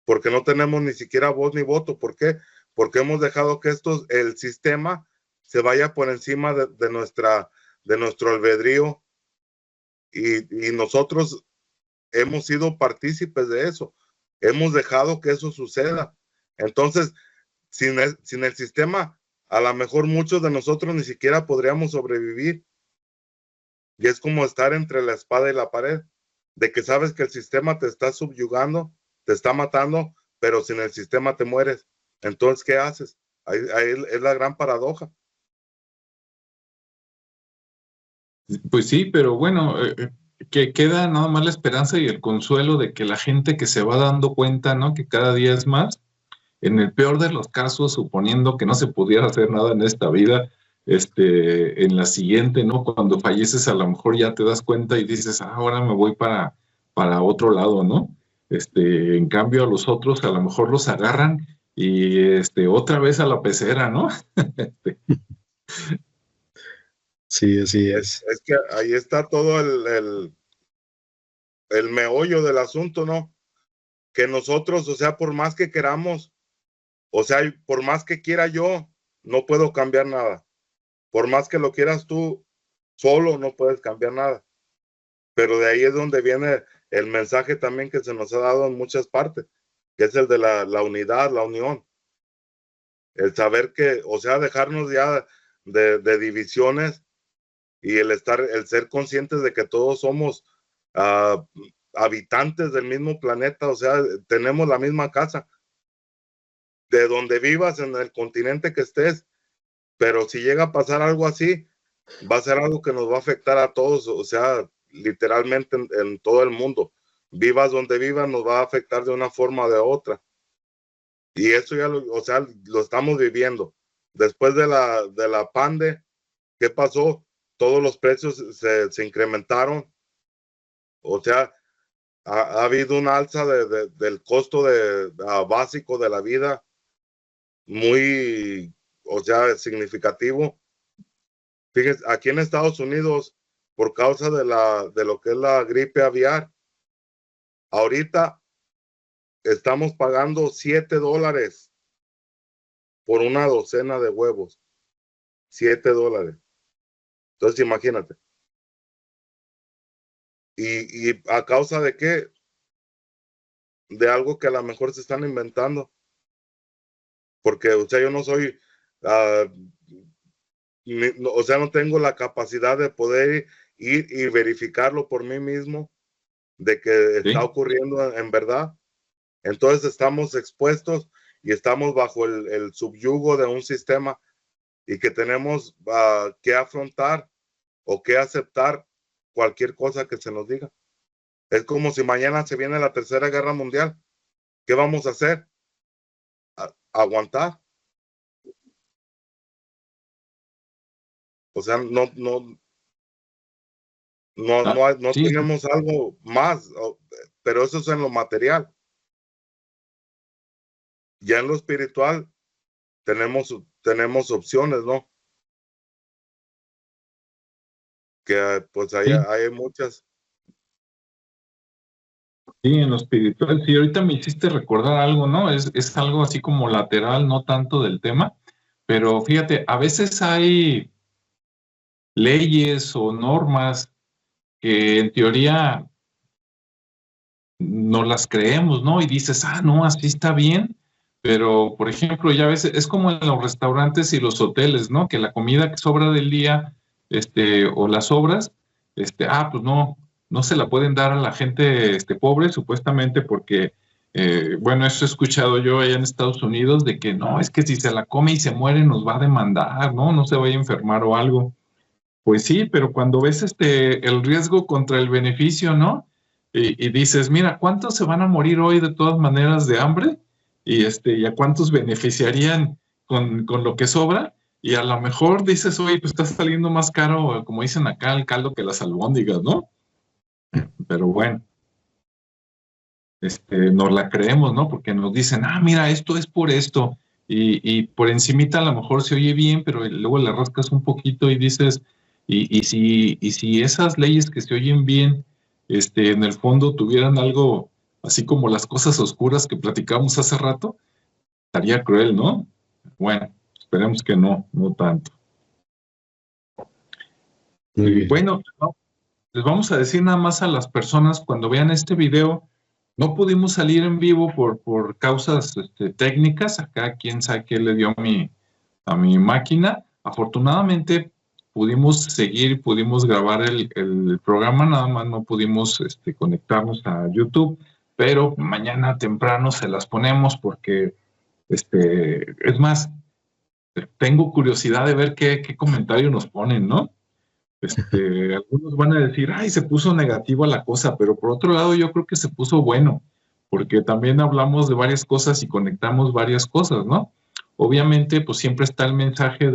Speaker 2: porque no tenemos ni siquiera voz ni voto. ¿Por qué? Porque hemos dejado que el sistema se vaya por encima de nuestro albedrío, y nosotros hemos sido partícipes de eso, hemos dejado que eso suceda. Entonces, sin el sistema, a lo mejor muchos de nosotros ni siquiera podríamos sobrevivir. Y es como estar entre la espada y la pared, de que sabes que el sistema te está subyugando, te está matando, pero sin el sistema te mueres. Entonces, ¿qué haces? Ahí es la gran paradoja.
Speaker 1: Pues sí, pero bueno, que queda nada más la esperanza y el consuelo de que la gente que se va dando cuenta, ¿no? Que cada día es más, en el peor de los casos, suponiendo que no se pudiera hacer nada en esta vida, en la siguiente, ¿no? Cuando falleces, a lo mejor ya te das cuenta y dices, ahora me voy para otro lado, ¿no? En cambio, a los otros a lo mejor los agarran y otra vez a la pecera, ¿no?
Speaker 3: sí, así es.
Speaker 2: Es que ahí está todo el meollo del asunto, ¿no? Que nosotros, o sea, por más que queramos, o sea, por más que quiera yo, no puedo cambiar nada. Por más que lo quieras tú, solo no puedes cambiar nada. Pero de ahí es donde viene el mensaje también que se nos ha dado en muchas partes, que es el de la unidad, la unión. El saber que, o sea, dejarnos ya de divisiones, y el ser conscientes de que todos somos habitantes del mismo planeta, o sea, tenemos la misma casa, de donde vivas, en el continente que estés, pero si llega a pasar algo así, va a ser algo que nos va a afectar a todos, o sea, literalmente en todo el mundo. Vivas donde vivas, nos va a afectar de una forma o de otra. Y eso ya o sea, lo estamos viviendo. Después de la pandemia, ¿qué pasó? Todos los precios se incrementaron. O sea, ha habido un alza del costo básico de la vida muy, o sea, significativo. Fíjense, aquí en Estados Unidos, por causa de lo que es la gripe aviar, ahorita estamos pagando $7 por una docena de huevos. $7. Entonces, imagínate. ¿Y a causa de qué? De algo que a lo mejor se están inventando. Porque, o sea, yo no soy, o sea, no tengo la capacidad de poder ir y verificarlo por mí mismo de que
Speaker 1: Sí.
Speaker 2: está ocurriendo en verdad. Entonces estamos expuestos y estamos bajo el subyugo de un sistema y que tenemos que afrontar o que aceptar cualquier cosa que se nos diga. Es como si mañana se viene la Tercera Guerra Mundial. ¿Qué vamos a hacer? Aguantar. O sea, no
Speaker 1: Sí,
Speaker 2: tenemos algo más, pero eso es en lo material. Ya en lo espiritual tenemos opciones, ¿no? Que pues
Speaker 1: sí,
Speaker 2: hay muchas.
Speaker 1: sí, en lo espiritual. Sí, ahorita me hiciste recordar algo, ¿no? Es algo así como lateral, no tanto del tema, pero fíjate, a veces hay leyes o normas que en teoría no las creemos, ¿no? Y dices, ah, no, así está bien, pero por ejemplo, ya a veces es como en los restaurantes y los hoteles, ¿no? Que la comida que sobra del día, o las sobras, pues no se la pueden dar a la gente, pobre, supuestamente porque, bueno, eso he escuchado yo allá en Estados Unidos, de que no, es que si se la come y se muere nos va a demandar, ¿no? No se vaya a enfermar o algo. Pues sí, pero cuando ves el riesgo contra el beneficio, ¿no? Y dices, mira, ¿cuántos se van a morir hoy de todas maneras de hambre? Y a cuántos beneficiarían con lo que sobra. Y a lo mejor dices, oye, pues está saliendo más caro, como dicen acá, el caldo que las albóndigas, ¿no? Pero bueno, nos la creemos, ¿no? Porque nos dicen, ah, mira, esto es por esto. Y por encimita a lo mejor se oye bien, pero luego le rascas un poquito y dices, y si esas leyes que se oyen bien, en el fondo tuvieran algo así como las cosas oscuras que platicamos hace rato, estaría cruel, ¿no? Bueno, esperemos que no tanto.
Speaker 3: Muy
Speaker 1: Y
Speaker 3: bien.
Speaker 1: bueno, les vamos a decir nada más a las personas cuando vean este video, no pudimos salir en vivo por causas técnicas. Acá quién sabe qué le dio a mi máquina. Afortunadamente pudimos grabar el programa, nada más no pudimos conectarnos a YouTube, pero mañana temprano se las ponemos porque, es más, tengo curiosidad de ver qué comentario nos ponen, ¿no? Algunos van a decir, ay, se puso negativa la cosa, pero por otro lado yo creo que se puso bueno, porque también hablamos de varias cosas y conectamos varias cosas, ¿no? Obviamente, pues siempre está el mensaje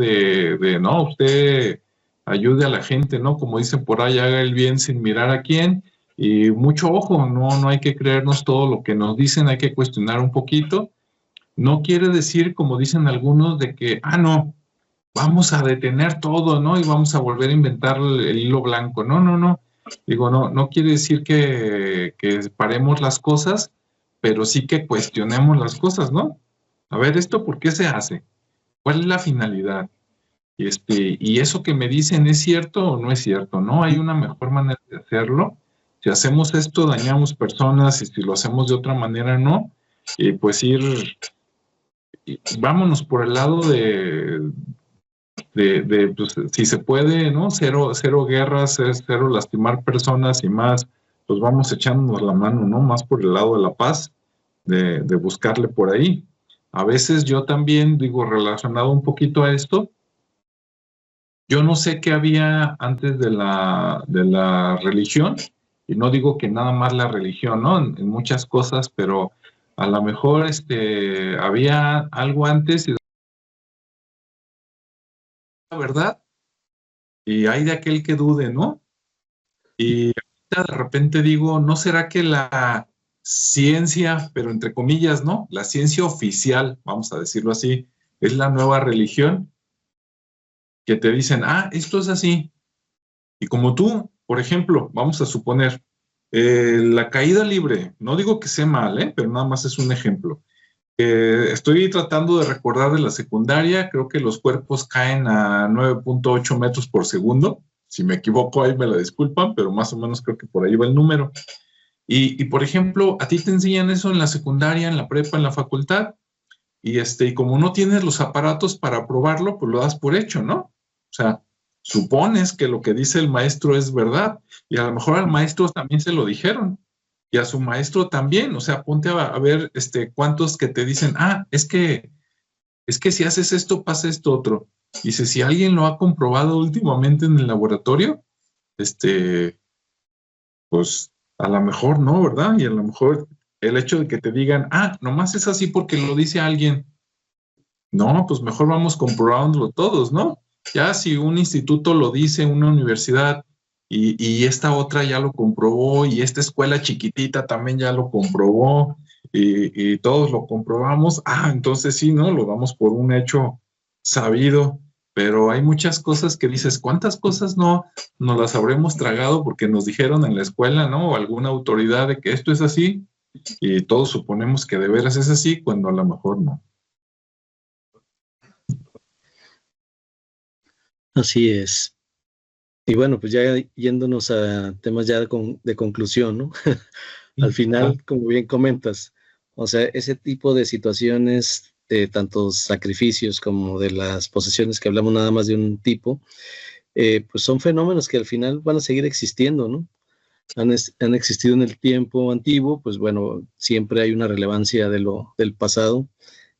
Speaker 1: no, usted ayude a la gente, ¿no? Como dicen por ahí, haga el bien sin mirar a quién, y mucho ojo, no hay que creernos todo lo que nos dicen, hay que cuestionar un poquito. No quiere decir, como dicen algunos, de que, no, vamos a detener todo, ¿no? Y vamos a volver a inventar el hilo blanco. No. Digo, no quiere decir que paremos las cosas, pero sí que cuestionemos las cosas, ¿no? A ver, ¿esto por qué se hace? ¿Cuál es la finalidad? Y eso que me dicen, ¿es cierto o no es cierto? ¿No? Hay una mejor manera de hacerlo. Si hacemos esto, dañamos personas, y si lo hacemos de otra manera, no. Y pues vámonos por el lado pues, si se puede, ¿no? Cero guerras, cero lastimar personas y más, pues vamos echándonos la mano, ¿no? Más por el lado de la paz, de buscarle por ahí. A veces yo también, digo, relacionado un poquito a esto, yo no sé qué había antes de la religión, y no digo que nada más la religión, ¿no? En muchas cosas, pero a lo mejor había algo antes y la verdad, y hay de aquel que dude, ¿no? Y ahorita de repente digo, ¿no será que la ciencia, pero entre comillas, ¿no? La ciencia oficial, vamos a decirlo así, es la nueva religión? Que te dicen, esto es así. Y como tú, por ejemplo, vamos a suponer, la caída libre, no digo que sea mal, pero nada más es un ejemplo. Estoy tratando de recordar de la secundaria, creo que los cuerpos caen a 9.8 metros por segundo. Si me equivoco, ahí me la disculpan, pero más o menos creo que por ahí va el número. Y por ejemplo, a ti te enseñan eso en la secundaria, en la prepa, en la facultad, y como no tienes los aparatos para probarlo, pues lo das por hecho, ¿no? O sea, supones que lo que dice el maestro es verdad, y a lo mejor al maestro también se lo dijeron, y a su maestro también. O sea, ponte a ver cuántos que te dicen, es que si haces esto, pasa esto otro. Dice, si alguien lo ha comprobado últimamente en el laboratorio, pues a lo mejor no, ¿verdad? Y a lo mejor el hecho de que te digan, nomás es así porque lo dice alguien. No, pues mejor vamos comprobándolo todos, ¿no? Ya si un instituto lo dice, una universidad, y esta otra ya lo comprobó, y esta escuela chiquitita también ya lo comprobó, y todos lo comprobamos, entonces sí, ¿no? Lo damos por un hecho sabido, pero hay muchas cosas que dices, ¿cuántas cosas no las habremos tragado porque nos dijeron en la escuela, ¿no? O alguna autoridad de que esto es así, y todos suponemos que de veras es así, cuando a lo mejor no.
Speaker 3: Así es. Y bueno, pues ya yéndonos a temas ya de conclusión, ¿no? Al final, como bien comentas, o sea, ese tipo de situaciones, de tantos sacrificios como de las posesiones que hablamos nada más de un tipo, pues son fenómenos que al final van a seguir existiendo, ¿no? Han existido en el tiempo antiguo, pues bueno, siempre hay una relevancia del pasado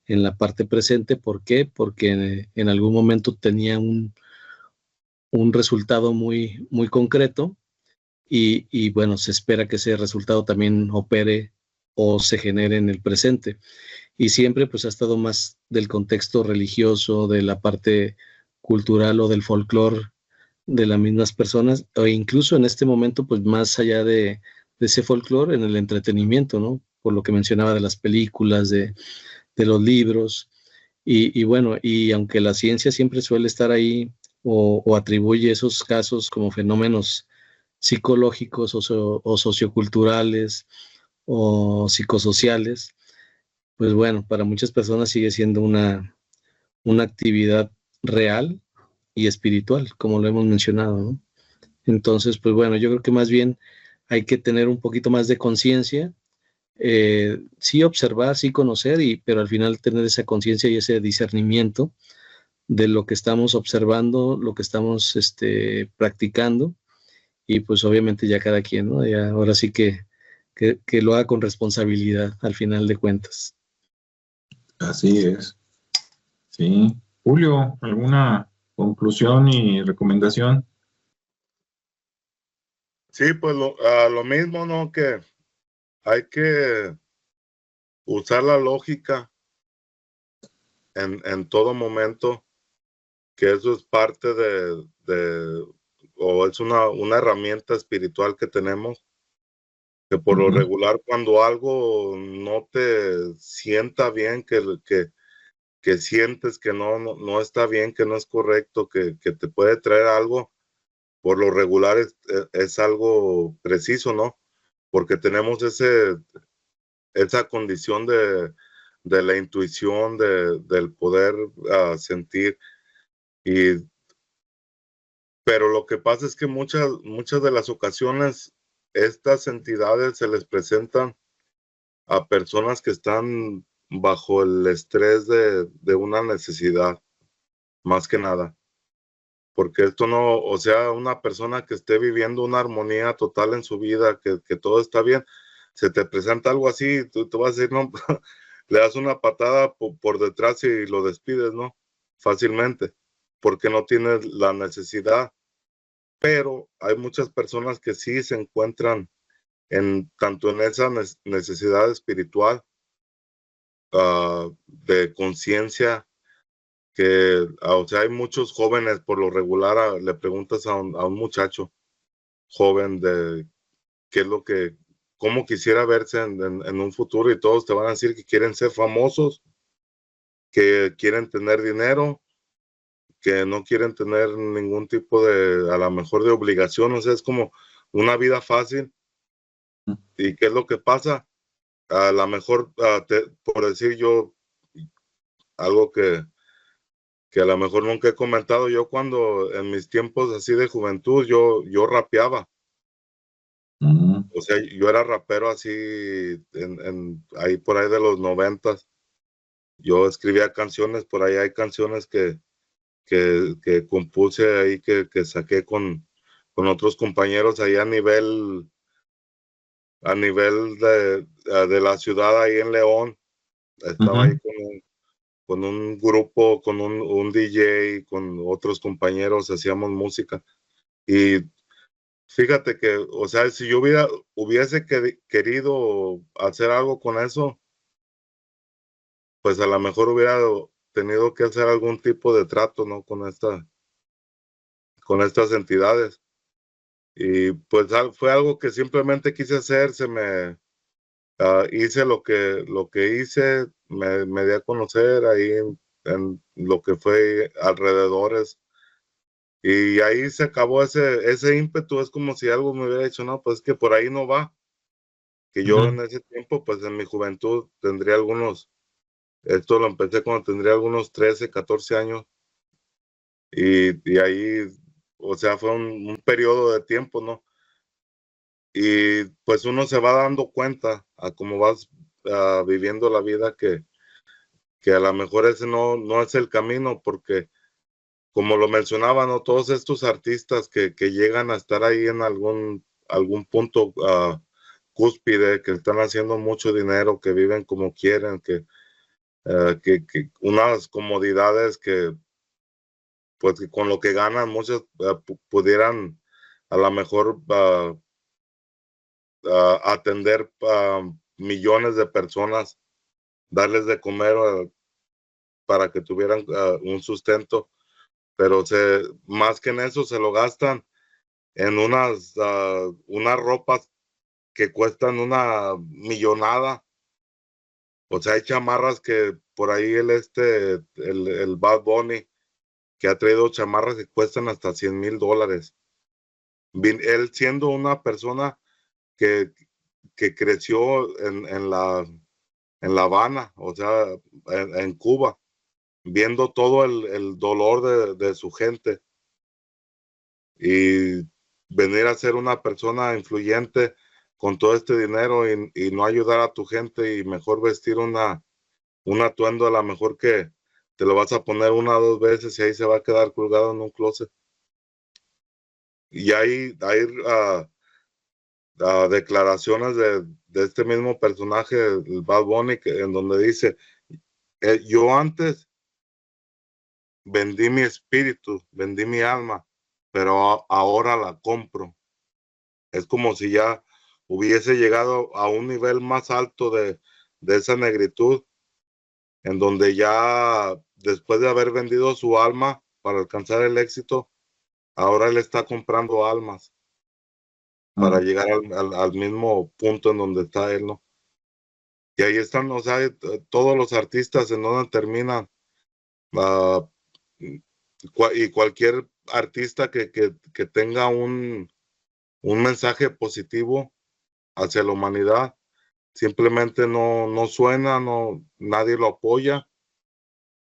Speaker 3: en la parte presente. ¿Por qué? Porque en algún momento tenía un resultado muy, muy concreto, y bueno, se espera que ese resultado también opere o se genere en el presente. Y siempre pues ha estado más del contexto religioso, de la parte cultural o del folclore de las mismas personas, o incluso en este momento pues más allá de ese folclore, en el entretenimiento, ¿no? Por lo que mencionaba de las películas, de los libros, y bueno, y aunque la ciencia siempre suele estar ahí o atribuye esos casos como fenómenos psicológicos o socioculturales o psicosociales, pues bueno, para muchas personas sigue siendo una actividad real y espiritual, como lo hemos mencionado, ¿no? Entonces, pues bueno, yo creo que más bien hay que tener un poquito más de conciencia, sí observar, sí conocer, pero al final tener esa conciencia y ese discernimiento de lo que estamos observando, lo que estamos practicando, y pues obviamente ya cada quien, ¿no? Ya ahora sí que lo haga con responsabilidad al final de cuentas.
Speaker 1: Así es. Sí. Julio, ¿alguna conclusión y recomendación?
Speaker 2: Sí, pues lo mismo, ¿no? Que hay que usar la lógica en todo momento, que eso es parte o es una herramienta espiritual que tenemos, que por lo regular cuando algo no te sienta bien, que sientes que no está bien, que no es correcto, que te puede traer algo, por lo regular es algo preciso, ¿no? Porque tenemos esa condición de la intuición, del poder sentir. Pero lo que pasa es que muchas de las ocasiones estas entidades se les presentan a personas que están bajo el estrés de una necesidad, más que nada. Porque esto no, o sea, una persona que esté viviendo una armonía total en su vida, que todo está bien, se te presenta algo así, tú vas a decir, no, le das una patada por detrás y lo despides, ¿no? Fácilmente, porque no tienes la necesidad. Pero hay muchas personas que sí se encuentran tanto en esa necesidad espiritual, de conciencia, que, o sea, hay muchos jóvenes, por lo regular, le preguntas a un muchacho joven de qué es cómo quisiera verse en un futuro, y todos te van a decir que quieren ser famosos, que quieren tener dinero, que no quieren tener ningún tipo a lo mejor de obligación, o sea, es como una vida fácil. ¿Y qué es lo que pasa? A lo mejor, por decir yo, algo que a lo mejor nunca he comentado, yo cuando en mis tiempos así de juventud, yo rapeaba. O sea, yo era rapero así, ahí por ahí de los 90s. Yo escribía canciones, por ahí hay canciones que que compuse ahí, que saqué con otros compañeros ahí a nivel de la ciudad ahí en León. Estaba ahí con un grupo, con un DJ, con otros compañeros, hacíamos música. Y fíjate que, o sea, si yo hubiese querido hacer algo con eso, pues a lo mejor hubiera tenido que hacer algún tipo de trato, ¿no? Con estas entidades. Y pues fue algo que simplemente quise hacer, hice lo que hice, me di a conocer ahí en lo que fue alrededores. Y ahí se acabó ese ímpetu. Es como si algo me hubiera dicho, no, pues que por ahí no va. Que yo en ese tiempo, pues en mi juventud tendría esto lo empecé cuando tendría algunos 13, 14 años. Y ahí, o sea, fue un periodo de tiempo, ¿no? Y pues uno se va dando cuenta a cómo vas viviendo la vida que a lo mejor ese no es el camino, porque como lo mencionaba, ¿no? Todos estos artistas que llegan a estar ahí en algún punto cúspide, que están haciendo mucho dinero, que viven como quieren, que unas comodidades que pues que con lo que ganan muchos pudieran a lo mejor atender a millones de personas, darles de comer para que tuvieran un sustento, pero más que en eso se lo gastan en unas ropas que cuestan una millonada. O sea, hay chamarras que por ahí el Bad Bunny, que ha traído chamarras que cuestan hasta $100,000. Él siendo una persona que creció en La Habana, o sea, en Cuba, viendo todo el dolor de su gente, y venir a ser una persona influyente con todo este dinero y no ayudar a tu gente, y mejor vestir un atuendo a lo mejor que te lo vas a poner 1 o 2 veces y ahí se va a quedar colgado en un closet. Y hay declaraciones de este mismo personaje, el Bad Bunny, en donde dice, yo antes vendí mi espíritu, vendí mi alma, pero ahora la compro. Es como si ya hubiese llegado a un nivel más alto de esa negritud, en donde ya después de haber vendido su alma para alcanzar el éxito, ahora él está comprando almas para llegar al mismo punto en donde está él, ¿no? Y ahí están, o sea, todos los artistas en donde terminan, y cualquier artista que tenga un mensaje positivo hacia la humanidad, simplemente no suena, nadie lo apoya,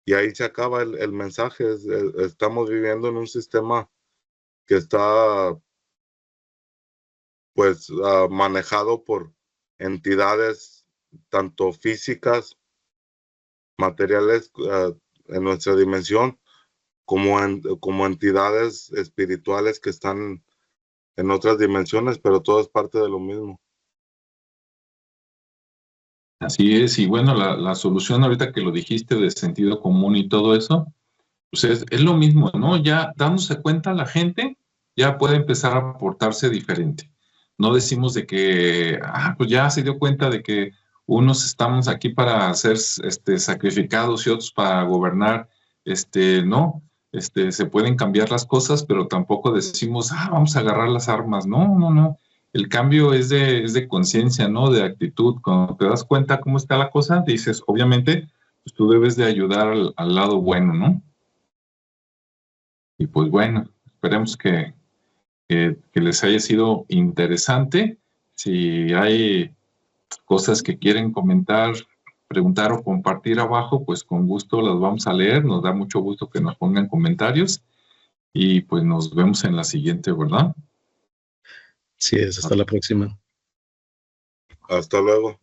Speaker 2: y ahí se acaba el mensaje. Estamos viviendo en un sistema que está pues manejado por entidades tanto físicas, materiales en nuestra dimensión, como entidades espirituales que están en otras dimensiones, pero todo es parte de lo mismo.
Speaker 1: Así es, y bueno, la solución ahorita que lo dijiste de sentido común y todo eso, pues es lo mismo, ¿no? Ya dándose cuenta la gente ya puede empezar a portarse diferente. No decimos de que, pues ya se dio cuenta de que unos estamos aquí para ser sacrificados y otros para gobernar, no, se pueden cambiar las cosas, pero tampoco decimos, vamos a agarrar las armas. No, no, no. El cambio es de conciencia, ¿no? De actitud. Cuando te das cuenta cómo está la cosa, dices, obviamente, pues tú debes de ayudar al lado bueno, ¿no? Y pues bueno, esperemos que les haya sido interesante. Si hay cosas que quieren comentar, preguntar o compartir abajo, pues con gusto las vamos a leer. Nos da mucho gusto que nos pongan comentarios. Y pues nos vemos en la siguiente, ¿verdad?
Speaker 3: Sí, hasta la próxima.
Speaker 2: Hasta luego.